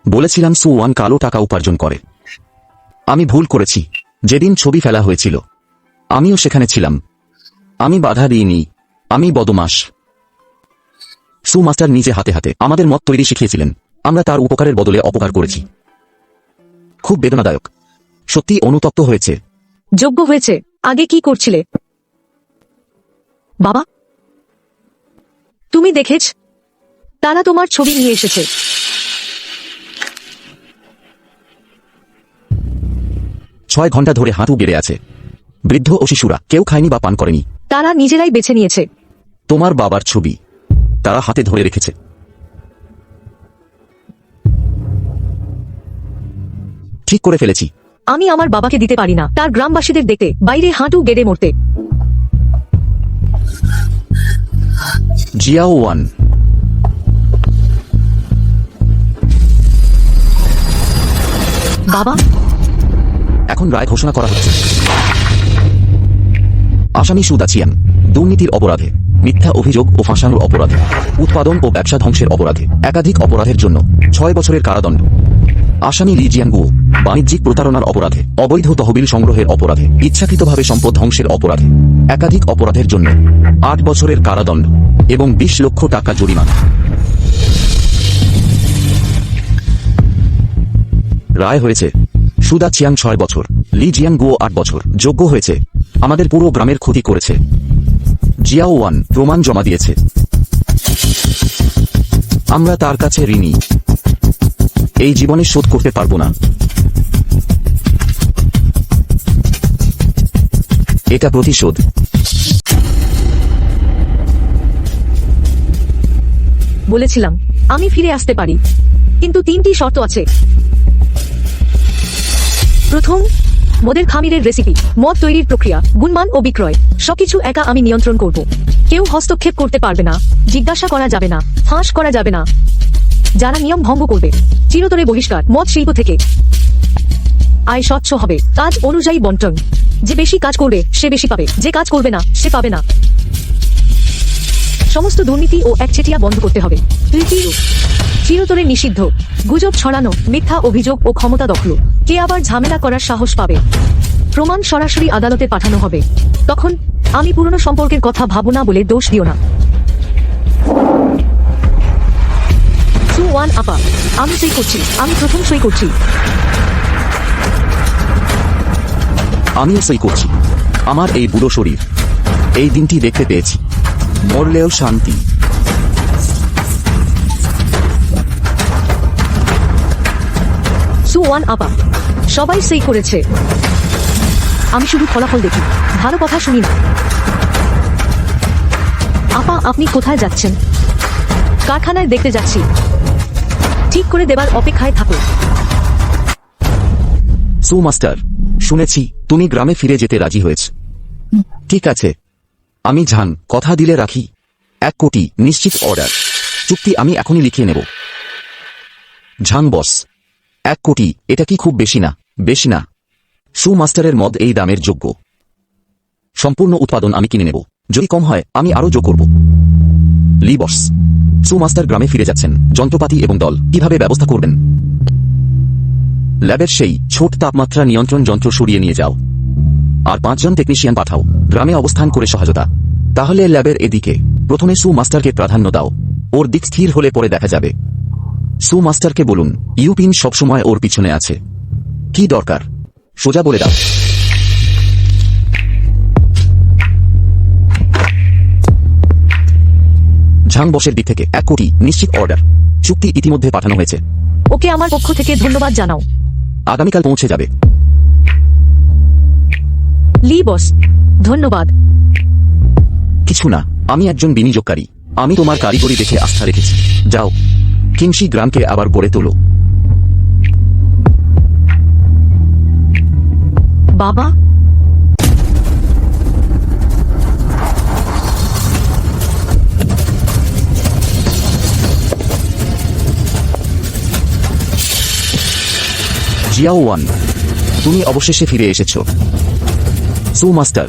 বলেছিলাম সু ওয়ান কালো টাকা উপার্জন করে। আমি ভুল করেছি। যেদিন ছবি ফেলা হয়েছিল আমিও সেখানে ছিলাম। আমি বাধা দিইনি, আমি বদমাশ। সু মাস্টার নিজে হাতে হাতে আমাদের মত তৈরি শিখিয়েছিলেন। আমরা তার উপকারের বদলে অপকার করেছি। খুব বেদনাদায়ক। সত্যি অনুতপ্ত হয়েছে। যোগ্য হয়েছে। আগে কি করছিলে বাবা? তুমি দেখেছ, তারা তোমার ছবি নিয়ে এসেছে। ছয় ঘন্টা ধরে হাঁটু গেড়ে আছে। বৃদ্ধ ও শিশুরা কেউ খায়নি বা পান করেনি। তারা নিজেরাই বেছে নিয়েছে। তোমার বাবার ছবি তারা হাতে ধরে রেখেছে। ঠিক করে ফেলেছি। আমি আমার বাবাকে দিতে পারি না তার গ্রামবাসীদের দেখতে বাইরে হাঁটু গেড়ে মরতে। Xiao one. বাবা, এখন রায় ঘোষণা করা হচ্ছে। আসামি সুদাচিয়ান দুর্নীতির অপরাধে, মিথ্যা অভিযোগ ও ফাঁসানোর অপরাধে, উৎপাদন ও ব্যবসা ধ্বংসের অপরাধে, একাধিক অপরাধের জন্য 6 বছরের কারাদণ্ড। আসামি লি জিয়ানগুও বাণিজ্যিক প্রতারণার অপরাধে, অবৈধ তহবিল সংগ্রহের অপরাধে, ইচ্ছাকৃতভাবে সম্পদ ধ্বংসের অপরাধে, একাধিক অপরাধের জন্য 8 বছরের কারাদণ্ড এবং 20 লক্ষ টাকা জরিমানা। রায় হয়েছে সুদা চিয়াং 6 বছর, লি জিয়ানগুও 8 বছর। যোগ্য হয়েছে। আমাদের পুরো গ্রামের ক্ষতি করেছে। জিয়াও ওয়ান প্রমাণ জমা দিয়েছে। আমরা তার কাছে ঋণী। এই জীবনে শোধ করতে পারবো না। এটা প্রতিশোধ। বলেছিলাম আমি ফিরে আসতে পারি, কিন্তু 3টি শর্ত আছে। প্রথম, মদের খামিরের রেসিপি, মদ তৈরির প্রক্রিয়া, গুণমান ও বিক্রয় সবকিছু একা আমি নিয়ন্ত্রণ করব। কেউ হস্তক্ষেপ করতে পারবে না, জিজ্ঞাসা করা যাবে না, ফাঁস করা যাবে না। যারা নিয়ম ভঙ্গ করবে চিরতরে বহিষ্কার। মদ শিল্প থেকে আয় স্বচ্ছ হবে, কাজ অনুযায়ী বন্টন। যে বেশি কাজ করবে সে বেশি পাবে, যে কাজ করবে না সে পাবে না। সমস্ত দুর্নীতি ও একচেটিয়া বন্ধ করতে হবে। তৃতীয়, চিরতরে নিষিদ্ধ গুজব ছড়ানো, মিথ্যা অভিযোগ ও ক্ষমতা দখল। কে আবার ঝামেলা করার সাহস পাবে? প্রমাণ সরাসরি আদালতে পাঠানো হবে। তখন আমি পুরনো সম্পর্কের কথা ভাবো না বলে দোষ দিও না। সুওয়ান আপা, আমি সই করছি। আমি প্রথম সই করছি। আমিও সই করছি। আমার এই বুড়ো শরীর এই দিনটি দেখতে পেয়েছি। মরলেও শান্তি। সুওয়ান আপা, সবাই সই করেছে। আমি শুধু ফলাফল দেখি, ভালো কথা শুনি না। আপা, আপনি কোথায় যাচ্ছেন? কারখানায় দেখতে যাচ্ছি। ঠিক করে দেবার অপেক্ষায় থাকো। সু মাস্টার, শুনেছি তুমি গ্রামে ফিরে যেতে রাজি হয়েছ। ঠিক আছে, আমি ঝান কথা দিলে রাখি। 1 কোটি নিশ্চিত অর্ডার। চুক্তি আমি এখনই লিখিয়ে নেব। ঝান বস, 1 কোটি এটা কি খুব বেশি না? বেশি না। সু মাস্টারের মদ এই দামের যোগ্য। সম্পূর্ণ উৎপাদন আমি কিনে নেব। যদি কম হয় আমি আরো যোগ করব। লি বস, সু মাস্টার গ্রামে ফিরে যাচ্ছেন। যন্ত্রপাতি এবং দল কিভাবে ব্যবস্থা করবেন? ল্যাবের সেই ছোট তাপমাত্রা নিয়ন্ত্রণ যন্ত্র সরিয়ে নিয়ে যাও। আর 5 জন টেকনিশিয়ান পাঠাও গ্রামে অবস্থান করে সহায়তা। তাহলে ল্যাবের এদিকে প্রথমে সু মাস্টারকে প্রাধান্য দাও। ওর দিক স্থির হলে পরে দেখা যাবে। সু মাস্টারকে বলুন ইউপিন সবসময় ওর পিছনে আছে। কি দরকার সোজা বলে দাও। ঝাং বসের দিক থেকে 1 কোটি নিশ্চিত অর্ডার। চুক্তি ইতিমধ্যে পাঠানো হয়েছে। ওকে আমার পক্ষ থেকে ধন্যবাদ জানাও। আগামীকাল পৌঁছে যাবে। লি বস, ধন্যবাদ। কিছু না, আমি একজন বিনিয়োগকারী। আমি তোমার কারিগরি দেখে আস্থা রেখেছি। যাও, কিংসি গ্রামকে আবার গড়ে তোলো। বাবা, জিয়াও ওয়ান, তুমি অবশেষে ফিরে এসেছো। সু মাস্টার,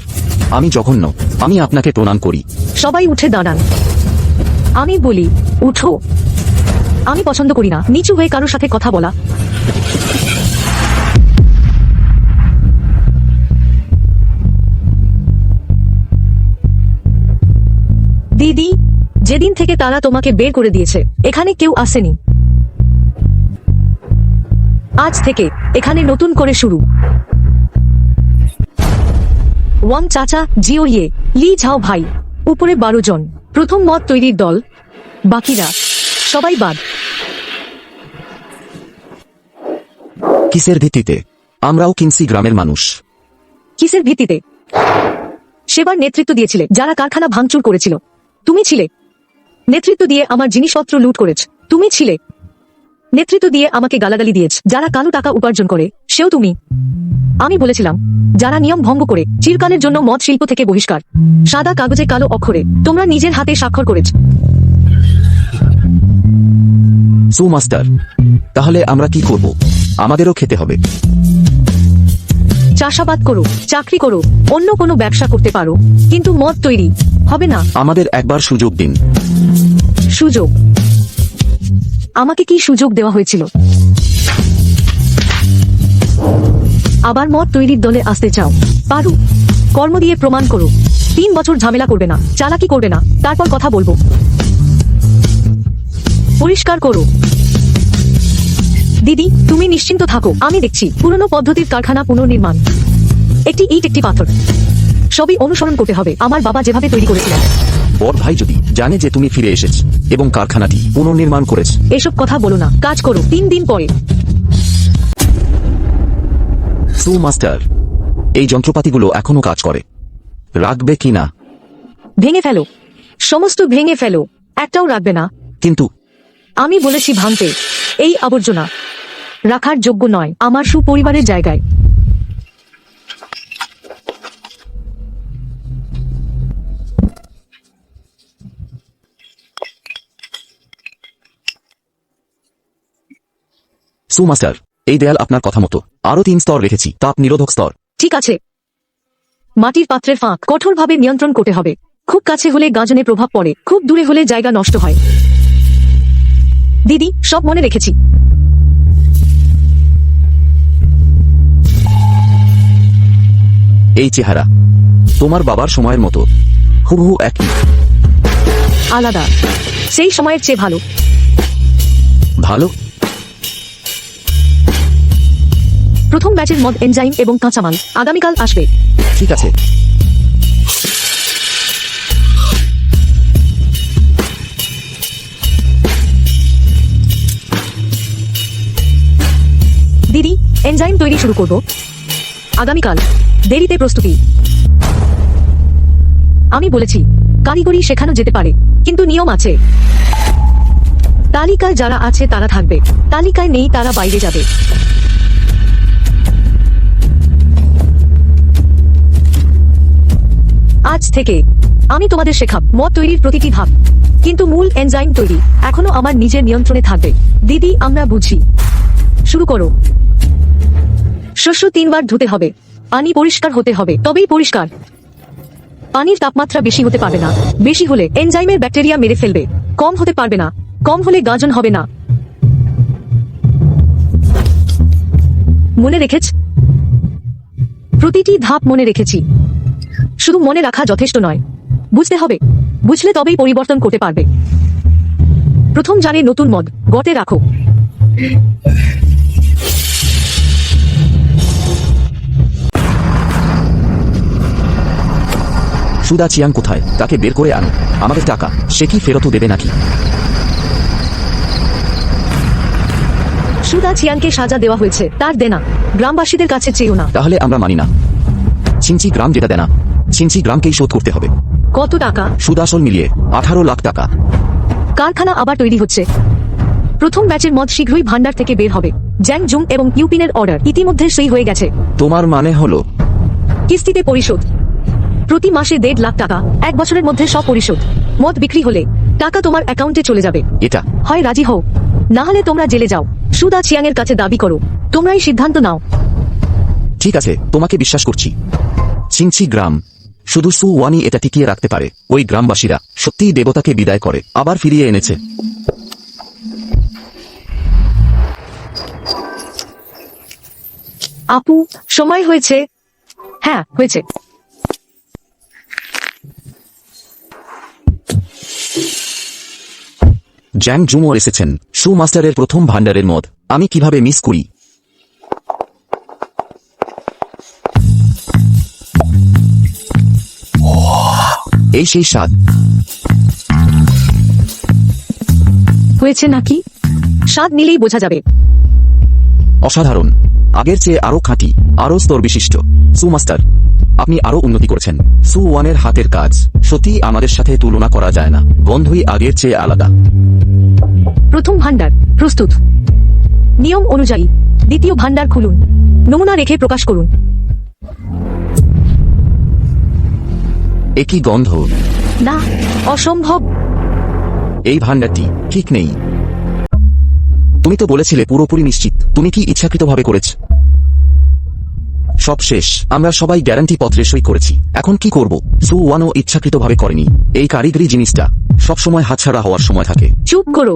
আমি জঘন্য। আমি আপনাকে প্রণাম করি। সবাই উঠে দাঁড়ান। আমি বলি উঠো। আমি পছন্দ করি না নিচু হয়ে কারোর সাথে কথা বলা। দিদি, যেদিন থেকে তারা তোমাকে বের করে দিয়েছে এখানে কেউ আসেনি। আজ থেকে এখানে নতুন করে শুরু। ওয়াং চাচা, জিও ইয়ে, লি ঝাও ভাই, উপরে 12 জন। প্রথম মদ তৈরির দল বাকিরা সবাই বাদ। কিসের ভিত্তিতে? আমরাও কিনসি গ্রামের মানুষ। কিসের ভিত্তিতে? সেবার নেতৃত্ব দিয়েছিলে যারা কারখানা ভাঙচুর করেছিল, তুমি ছিলে। নেতৃত্ব দিয়ে আমার জিনিসপত্র লুট করেছ, তুমি ছিলে। নেতৃত্ব দিয়ে আমাকে গালাগালি দিয়েছ যারা কালো টাকা উপার্জন করে, সেও তুমি। আমি বলেছিলাম যারা নিয়ম ভঙ্গ করে চিরকালের জন্য মদ শিল্প থেকে বহিষ্কার, সাদা কাগজে কালো অক্ষরে তোমরা নিজের হাতে স্বাক্ষর করেছ। সু মাস্টার, তাহলে আমরা কি করব? আমাদেরও খেতে হবে। চাষাবাদ করো, চাকরি করো, অন্য কোনো ব্যবসা করতে পারো, কিন্তু মদ তৈরি হবে না। আমাদের একবার সুযোগ দিন। সুযোগ? আমাকে কি সুযোগ দেওয়া হয়েছিল? আবার মদ তৈরির দলে আসতে চাও? পারো, কর্ম দিয়ে প্রমাণ করো। 3 বছর ঝামেলা করবে না, চালাকি করবে না, তারপর কথা বলবো। পরিষ্কার করো। দিদি, তুমি নিশ্চিন্ত থাকো, আমি দেখছি পুরনো পদ্ধতির কারখানা পুনর্নির্মাণ। একটি ইট, একটি পাথর, সবই অনুসরণ করতে হবে আমার বাবা যেভাবে তৈরি করেছিলেন। বড় ভাই যদি জানে যে তুমি ফিরে এসেছ এবং কারখানাটি পুনর্নির্মাণ করেছ। এসব কথা বলো না, কাজ করো। 3 দিন পরে। সু মাস্টার, এই যন্ত্রপাতিগুলো এখনো কাজ করে, রাখবে কি না? ভেঙে ফেলো, সমস্ত ভেঙে ফেলো, একটাও রাখবে না। কিন্তু আমি বলেছি ভাঙতে। এই আবর্জনা রাখার যোগ্য নয় আমার সুপরিবারের জায়গায়। সু মাস্টার, এই দেয়াল আপনার কথা মতো আরো 3 স্তর রেখেছি, তাপ নিরোধক স্তর। ঠিক আছে। মাটির পাত্রের ফাঁক কঠোরভাবে নিয়ন্ত্রণ করতে হবে। খুব কাছে হলে গাজনে প্রভাব পড়ে, খুব দূরে হলে জায়গা নষ্ট হয়। দিদি, সব মনে রেখেছি। এই চেহারা তোমার বাবার সময়ের মতো, হুবহু একই। আলাদা, সেই সময়ের চেয়ে ভালো। ভালো? প্রথম ব্যাচের মদ, এনজাইম এবং কাঁচামাল আগামীকাল আসবে। ঠিক আছে। দিদি, এনজাইম তৈরি শুরু করব আগামীকাল। দেরিতে প্রস্তুতি। আমি বলেছি কারিগরি শেখানো যেতে পারে, কিন্তু নিয়ম আছে। তালিকায় যারা আছে তারা থাকবে, তালিকায় নেই তারা বাইরে যাবে। আজ থেকে আমি তোমাদের শেখাব মদ তৈরির প্রতিটি ধাপ, কিন্তু মূল এনজাইম তৈরি এখনো আমার নিজের নিয়ন্ত্রণে থাকবে। দিদি, আমরা বুঝি। শুরু করো। শস্য 3 বার ধুতে হবে, পানি পরিষ্কার হতে হবে, তবেই পরিষ্কার। পানির তাপমাত্রা বেশি হতে পারবে না, বেশি হলে এনজাইমের ব্যাকটেরিয়া মেরে ফেলবে। কম হতে পারবে না, কম হলে গাজন হবে না। মনে রেখেছ? প্রতিটি ধাপ মনে রেখেছি। শুধু মনে রাখা যথেষ্ট নয়, বুঝতে হবে। বুঝলে তবেই পরিবর্তন করতে পারবে। প্রথম জারে নতুন মদ গটে রাখো। সুদা চিয়াং কোথায়? তাকে বের করে আনো। আমাদের টাকা সে কি ফেরতও দেবে নাকি? সুদা চিয়াংকে সাজা দেওয়া হয়েছে, তার দেনা গ্রামবাসীদের কাছে চেয়েও না। তাহলে আমরা মানি না। ছিনচি গ্রাম যেটা দেনা, ছিনচি গ্রামকেই শোধ করতে হবে। কত টাকা? সুদাসল মিলিয়ে 18 লাখ টাকা। কারখানা আবার তৈরি হচ্ছে। প্রথম ব্যাচের মদ শীঘ্রই ভান্ডার থেকে বের হবে। জ্যাং জুং এবং ইউপিনের অর্ডার ইতিমধ্যে সই হয়ে গেছে। তোমার মানে হলো কিস্তিতে পরিশোধ। প্রতি মাসে 1.5 লাখ টাকা, 1 বছরের মধ্যে সব পরিশোধ। মদ বিক্রি হলে টাকা তোমার অ্যাকাউন্টে চলে যাবে। এটা হয় রাজি হও, না হলে তোমরা জেলে যাও। সুদা চিয়াংয়ের কাছে দাবি করো, তোমরাই সিদ্ধান্ত নাও। ঠিক আছে, তোমাকে বিশ্বাস করছি। ছিনচি গ্রাম শুধু সু ওয়ানি এটা টিকিয়ে রাখতে পারে। ওই গ্রামবাসীরা সত্যিই দেবতাকে বিদায় করে আবার ফিরিয়ে এনেছে। আপু, সময় হয়েছে। হ্যাঁ, হয়েছে। জ্যাং জুমো এসেছেন। সু মাস্টারের প্রথম ভান্ডারের মদ আমি কিভাবে মিস করি। এই সেই স্বাদ। হয়েছে নাকি? স্বাদ নিলেই বোঝা যাবে। অসাধারণ, আগের চেয়ে আরো খাঁটি, আরো স্তর বিশিষ্ট। সু মাস্টার, আপনি আরো উন্নতি করেছেন। সু ওয়ানের হাতের কাজ সত্যি আমাদের সাথে তুলনা করা যায় না। গন্ধই আগের চেয়ে আলাদা। প্রথম ভান্ডার প্রস্তুত। নিয়ম অনুযায়ী দ্বিতীয় ভান্ডার খুলুন। নমুনা রেখে প্রকাশ করুন। একই গন্ধ। না, অসম্ভব। এই ভান্ডারটি ঠিক নেই। তুমি তো বলেছিলে পুরোপুরি নিশ্চিত। তুমি কি ইচ্ছাকৃতভাবে করেছ? সব শেষ। আমরা সবাই গ্যারান্টি পত্রে সই করেছি। এখন কি করব? সু ওয়ানও ইচ্ছাকৃতভাবে করেনি। এই কারিগরি জিনিসটা সবসময় হাতছাড়া হওয়ার সময় থাকে। চুপ করো।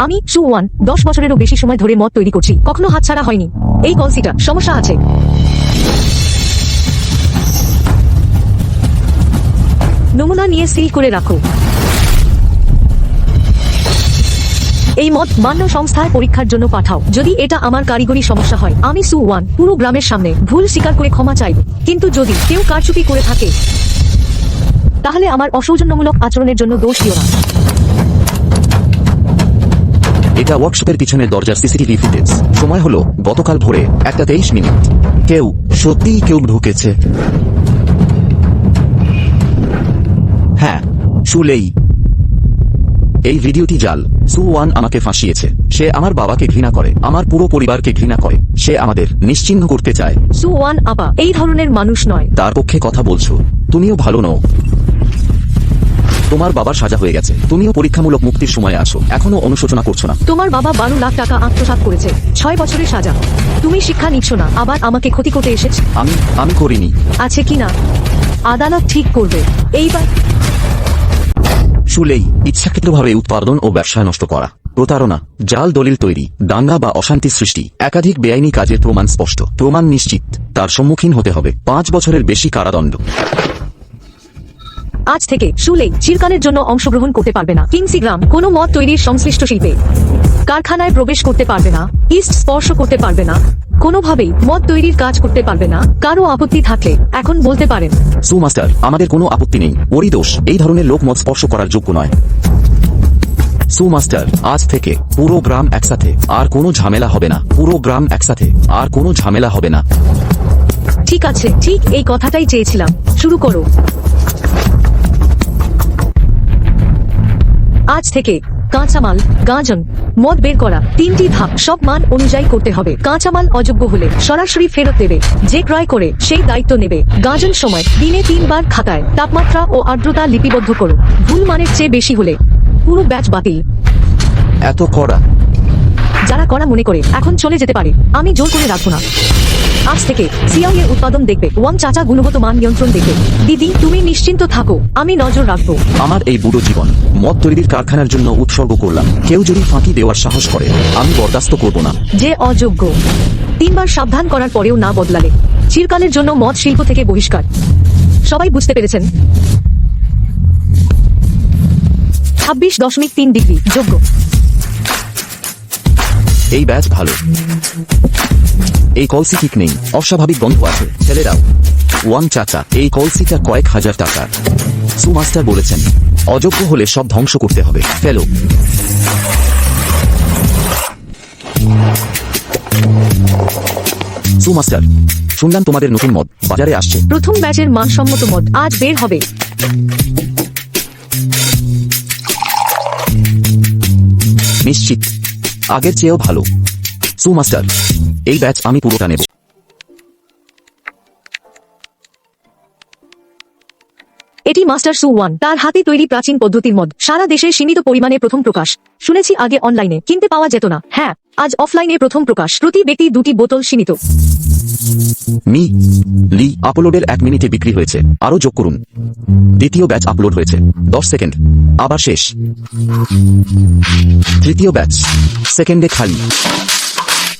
আমি সু ওয়ান 10 বছরেরও বেশি সময় ধরে মদ তৈরি করছি, কখনো হাতছাড়া হয়নি। এই কলসিটা সমস্যা আছে। নমুনা নিয়ে সিল করে রাখো। এই মদ মান্য সংস্থায় পরীক্ষার জন্য পাঠাও। যদি এটা আমার কারিগরি সমস্যা হয়, আমি সু ওয়ান পুরো গ্রামের সামনে ভুল স্বীকার করে ক্ষমা চাইব। কিন্তু যদি কেউ কারচুপি করে থাকে, তাহলে আমার অসৌজন্যমূলক আচরণের জন্য দোষ দিও না। এটা ওয়ার্কশপের পিছনের দরজার সিসিটিভি ফুটেজ। সময় হলো গতকাল ভোরে 1:23। সত্যিই কেউ ঢুকেছে। হ্যাঁ, শুলেই। এই ভিডিওটি জাল। সু ওয়ান আমাকে ফাঁসিয়েছে। সে আমার বাবাকে ঘৃণা করে, আমার পুরো পরিবারকে ঘৃণা করে। সে আমাদের নিশ্চিহ্ন করতে চায়। সু ওয়ান আপা এই ধরনের মানুষ নয়। তার পক্ষে কথা বলছো? তুমিও ভালো নও। তোমার বাবার সাজা হয়ে গেছে। তুমিও পরীক্ষামূলক মুক্তির সময় আছো। এখনো অনুশোচনা করছো না? তোমার বাবা 12 লাখ টাকা আত্মসাৎ করেছে, 6 বছরের সাজা। তুমি শিক্ষা নিচ্ছ না, আবার আমাকে ক্ষতি করতে এসেছ। আমি করিনি। আছে কি না আদালত ঠিক করবে। এইবার শুলেই ইচ্ছাকৃতভাবে উৎপাদন ও ব্যবসা নষ্ট করা, প্রতারণা, জাল দলিল তৈরি, দাঙ্গা বা অশান্তি সৃষ্টি, একাধিক বেআইনি কাজের প্রমাণ স্পষ্ট। প্রমাণ নিশ্চিত। তার সম্মুখীন হতে হবে 5 বছরের বেশি কারাদণ্ড। আজ থেকে শুলেই চিরকালের জন্য অংশগ্রহণ করতে পারবে না কিংসি গ্রাম কোনো মদ তৈরির সংশ্লিষ্ট শিল্পে। কারখানায় প্রবেশ করতে পারবে না, ইস্ট স্পর্শ করতে পারবে না, কোনোভাবেই মদ তৈরির কাজ করতে পারবে না। কারো আপত্তি থাকলে এখন বলতে পারেন। সু মাস্টার, আমাদের কোনো আপত্তি নেই। ওরই দোষ। এই ধরনের লোক মদ স্পর্শ করার যোগ্য নয়। সু মাস্টার, আজ থেকে পুরো গ্রাম একসাথে, আর কোনো ঝামেলা হবে না। পুরো গ্রাম একসাথে, আর কোনো ঝামেলা হবে না। ঠিক আছে, ঠিক এই কথাটাই চেয়েছিলাম। শুরু করো। আজ থেকে কাঁচামাল, গাঁজন, মদ বের করা 3টি ধাপ সব মান অনুযায়ী করতে হবে। কাঁচামাল অযোগ্য হলে সরাসরি ফেরত দেবে। যে ক্রয় করে সেই দায়িত্ব নেবে। গাঁজন সময় দিনে 3 বার খাতায় তাপমাত্রা ও আর্দ্রতা লিপিবদ্ধ করো। ভুল মানের চেয়ে বেশি হলে পুরো ব্যাচ বাতিল। এত কড়া? যারা করা মনে করে এখন চলে যেতে পারে, আমি জোর করে রাখবো না। আজ থেকে সিআই এর উৎপাদন দেখবে, ওয়াং চাচা গুণগত মান নিয়ন্ত্রণ দেখবে। দিদি তুমি নিশ্চিন্ত থাকো, আমি নজর রাখবো। আমার এই বুড়ো জীবন মদ তৈরির কারখানার জন্য উৎসর্গ করলাম। কেউ যদি ফাঁকি দেওয়ার সাহস করে, আমি বরদাস্ত করব না। যে অযোগ্য 3 বার সাবধান করার পরেও না বদলালে চিরকালের জন্য মদ শিল্প থেকে বহিষ্কার। সবাই বুঝতে পেরেছেন? 26.3 ডিগ্রি যোগ্য। এই ব্যাচ ভালো। এই কলসি ঠিক নেই, অস্বাভাবিক গন্ধ আছে। ছেলেরাও। ওয়াং চাচা, এই কলসিটা কয়েক হাজার টাকার। সু মাস্টার বলেছেন অযোগ্য হলে সব ধ্বংস করতে হবে। ফেলো। সু মাস্টার, শুনলাম তোমাদের নতুন মদ বাজারে আসছে। প্রথম ব্যাচের মানসম্মত মদ আজ বের হবে। নিশ্চিত আগের চেয়েও ভালো। সু মাস্টার, এই ব্যাচ আমি পুরোটা নেব। এটি মাস্টার সু ওয়ান, তার হাতে তৈরি প্রাচীন পদ্ধতির মদ। সারা দেশে সীমিত পরিমাণে প্রথম প্রকাশ। শুনেছি আগে অনলাইনে কিনতে পাওয়া যেত না। হ্যাঁ, আজ অফলাইনে প্রথম প্রকাশ। প্রতি ব্যক্তি 2টি বোতল সীমিত। লি আপলোডের 1 মিনিটে বিক্রি হয়েছে। আরো যোগ করুন। দ্বিতীয় ব্যাচ আপলোড হয়েছে 10 সেকেন্ড, আবার শেষ। তৃতীয় ব্যাচ সেকেন্ডে খালি।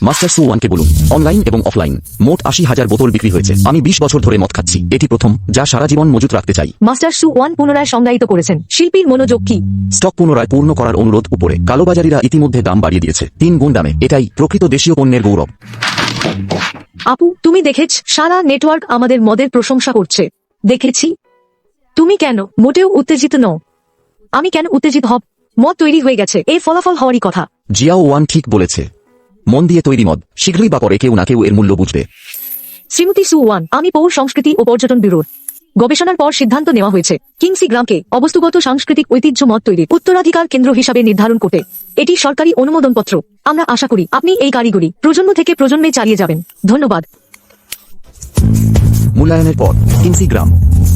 মাস্টার সু ওয়ানকে বলুন অনলাইন এবং অফলাইন মোট 80,000 বোতল বিক্রি হয়েছে। আমি 20 বছর ধরে মদ খাচ্ছি। এটি প্রথম যা সারা জীবন মজুত রাখতে চাই। মাস্টার সু ওয়ান পুনরায় সংজ্ঞায়িত করেছেন শিল্পীর মনোযোগ কি। স্টক পুনরায় পূর্ণ করার অনুরোধ উপরে। কালোবাজারিরা ইতিমধ্যে দাম বাড়িয়ে দিয়েছে 3 গুণ দামে। এটাই প্রকৃত দেশীয় পণ্যের গৌরব। আপু তুমি দেখেছ, সারা নেটওয়ার্ক আমাদের মদের প্রশংসা করছে। দেখেছি। তুমি কেন মোটেও উত্তেজিত নও? আমি কেন উত্তেজিত হব? মদ তৈরি হয়ে গেছে, এই ফলাফল হওয়ারই কথা। জিয়াও ওয়ান ঠিক বলেছে, মন দিয়ে তৈরি মদ শীঘ্রই বা পরে কেউ না কেউ এর মূল্য বুঝবে। শ্রীমতী সু ওয়ান, আমি পৌর সংস্কৃতি ও পর্যটন ব্যুরোর গবেষণার পর সিদ্ধান্ত নেওয়া হয়েছে কিংসি গ্রামকে অবস্তুগত সাংস্কৃতিক ঐতিহ্য মদ তৈরির উত্তরাধিকার কেন্দ্র হিসাবে নির্ধারণ করতে। এটি সরকারি অনুমোদনপত্র। আমরা আশা করি আপনি এই কারিগরি প্রজন্ম থেকে প্রজন্মে চালিয়ে যাবেন। ধন্যবাদ। মূল্যায়নের পর কিংসি গ্রাম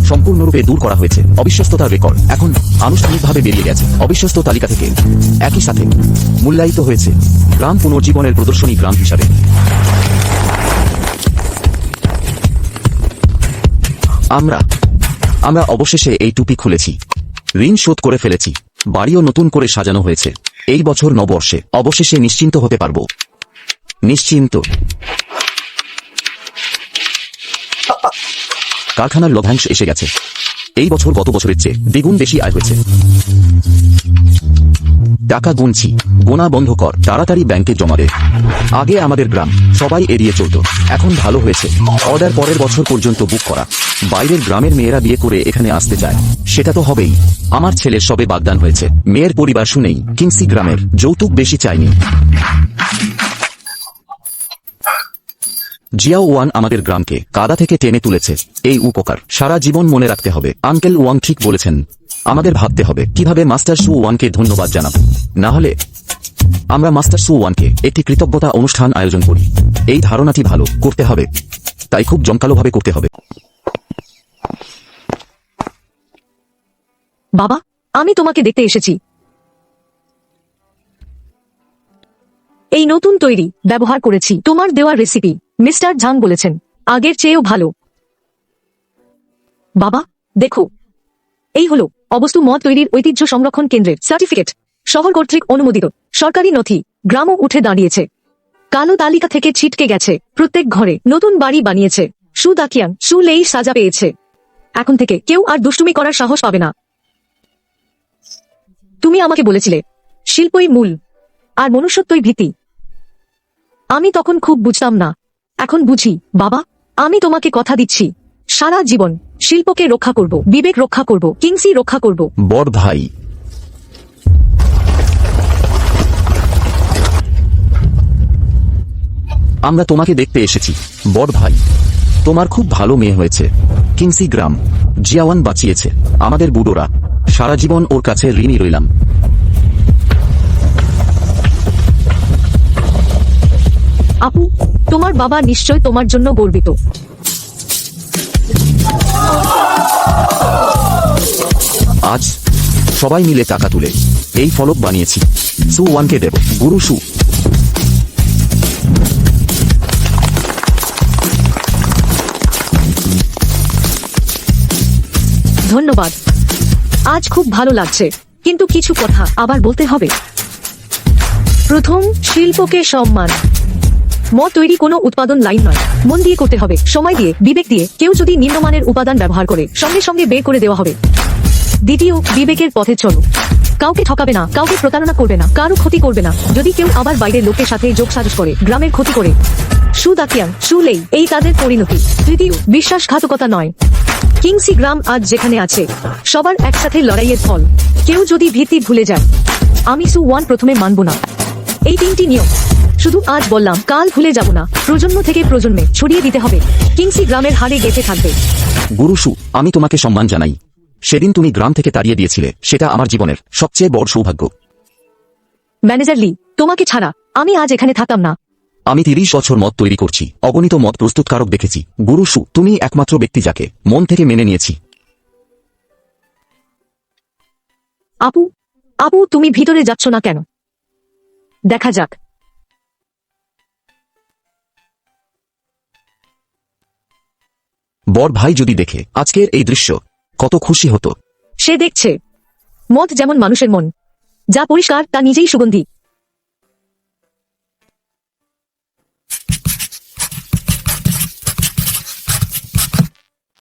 সম্পূর্ণরূপে দূর করা হয়েছে। অবিশ্বস্ততার রেকর্ড এখন আনুষ্ঠানিকভাবে বেরিয়ে গেছে অবিশ্বস্ত তালিকা থেকে। একই সাথে মূল্যায়িত হয়েছে গ্রাম পুনর্জীবনের প্রদর্শনী গ্রাম হিসাবে। আমরা অবশেষে এই টুপি খুলেছি, ঋণ শোধ করে ফেলেছি, বাড়িও নতুন করে সাজানো হয়েছে। এই বছর নববর্ষে অবশেষে নিশ্চিন্ত হতে পারবো। নিশ্চিন্ত। কারখানার লভ্যাংশ এসে গেছে। এই বছর গত বছরের চেয়ে দ্বিগুণ বেশি আয় হয়েছে। টাকা গুনছি, গোনা বন্ধ কর, তাড়াতাড়ি ব্যাংকে জমা দে। আগে আমাদের গ্রাম সবাই এড়িয়ে চলত, এখন ভালো হয়েছে। অর্ডার পরের বছর পর্যন্ত বুক করা। বাইরের গ্রামের মেয়েরা বিয়ে করে এখানে আসতে চায়, সেটা তো হবেই। আমার ছেলের সবে বাগদান হয়েছে, মেয়ের পরিবার শুনেই কিংসি গ্রামের যৌতুক বেশি চায়নি। জিয়াও ওয়ান আমাদের গ্রামকে কাদা থেকে টেনে তুলেছে। এই উপকার সারা জীবন মনে রাখতে হবে। আঙ্কেল ওয়াং ঠিক বলেছেন, আমাদের ভাবতে হবে কিভাবে মাস্টার সু ওয়ানকে ধন্যবাদ জানাবো। না হলে আমরা মাস্টার সু ওয়ানকে একটি কৃতজ্ঞতা অনুষ্ঠান আয়োজন করি। এই ধারণাটি ভালো করতে হবে, তাই খুব জমকালোভাবে করতে হবে। বাবা, আমি তোমাকে দেখতে এসেছি। এই নতুন তৈরি ব্যবহার করেছি তোমার দেওয়া রেসিপি। মিস্টার ঝাং বলেছেন আগের চেয়েও ভালো। বাবা দেখো, এই হলো অবস্তু মদ তৈরির ঐতিহ্য সংরক্ষণ কেন্দ্রের সার্টিফিকেট। শহর কর্তৃক অনুমোদিত সরকারি নথি। গ্রামও উঠে দাঁড়িয়েছে, কালো তালিকা থেকে ছিটকে গেছে। প্রত্যেক ঘরে নতুন বাড়ি বানিয়েছে। সু দাকিয়াং সু লেই সাজা পেয়েছে। এখন থেকে কেউ আর দুষ্টুমি করার সাহস পাবে না। তুমি আমাকে বলেছিলে শিল্পই মূল আর মনুষ্যত্বই ভিত্তি। আমি তখন খুব বুঝতাম না, এখন বুঝি। বাবা, আমি তোমাকে কথা দিচ্ছি, সারা জীবন শিল্পকে রক্ষা করব, বিবেক রক্ষা করব, কিংসি রক্ষা করব। বড় ভাই, আমরা তোমাকে দেখতে এসেছি। বড় ভাই, তোমার খুব ভালো মেয়ে হয়েছে। কিংসি গ্রাম জিয়াওয়ান বাঁচিয়েছে আমাদের বুড়োরা। সারা জীবন ওর কাছে ঋণী রইলাম। আপু, তোমার বাবা নিশ্চয় তোমার জন্য গর্বিত। আজ সবাই মিলে টাকা তুলে এই ফলক বানিয়েছি। সু ওয়ানকে দেব, গুরু সু। ধন্যবাদ। আজ খুব ভালো লাগছে, কিন্তু কিছু কথা আবার বলতে হবে। প্রথম, শিল্পকে সম্মান। মদ তৈরি কোনো উৎপাদন লাইন নয়, মন দিয়ে করতে হবে, সময় দিয়ে, বিবেক দিয়ে। কেউ যদি নিম্নমানের উপাদান ব্যবহার করে সঙ্গে সঙ্গে বের করে দেওয়া হবে। দ্বিতীয়, বিবেকের পথে চলো। কাউকে ঠকাবে না, কাউকে প্রতারণা করবে না, কারো ক্ষতি করবে না। যদি কেউ আবার বাইরের লোকের সাথে যোগসাজশ করে গ্রামের ক্ষতি করে, সু দাকিয়াং সু লেই এই তাদের পরিণতি। তৃতীয়, বিশ্বাসঘাতকতা নয়। কিংসি গ্রাম আজ যেখানে আছে সবার একসাথে লড়াইয়ের ফল। কেউ যদি ভিত্তি ভুলে যায়, আমি সু ওয়ান প্রথমে মানব না। এই তিনটি নিয়ম শুধু আজ বললাম, কাল ভুলে যাব না। প্রজন্ম থেকে প্রজন্মে ছড়িয়ে দিতে হবে। কিংসি গ্রামের হাড়ে গেঁথে থাকবে। গুরু সু, আমি তোমাকে সম্মান জানাই। সেদিন তুমি গ্রাম থেকে তাড়িয়ে দিয়েছিলে, সেটা আমার জীবনের সবচেয়ে বড় সৌভাগ্য। ম্যানেজার লি, তোমাকে ছাড়া আমি আজ এখানে থাকতাম না। আমি 30 বছর মদ তৈরি করছি, অগণিত মদ প্রস্তুতকারক দেখেছি। গুরু সু, তুমি একমাত্র ব্যক্তি যাকে মন থেকে মেনে নিয়েছি। আপু, আপু তুমি ভিতরে যাচ্ছ না কেন? দেখা যাক। বড় ভাই যদি দেখে আজকের এই দৃশ্য, কত খুশি হতো। সে দেখছে মদ যেমন মানুষের মন, যা পরিষ্কার তা নিজেই সুগন্ধি।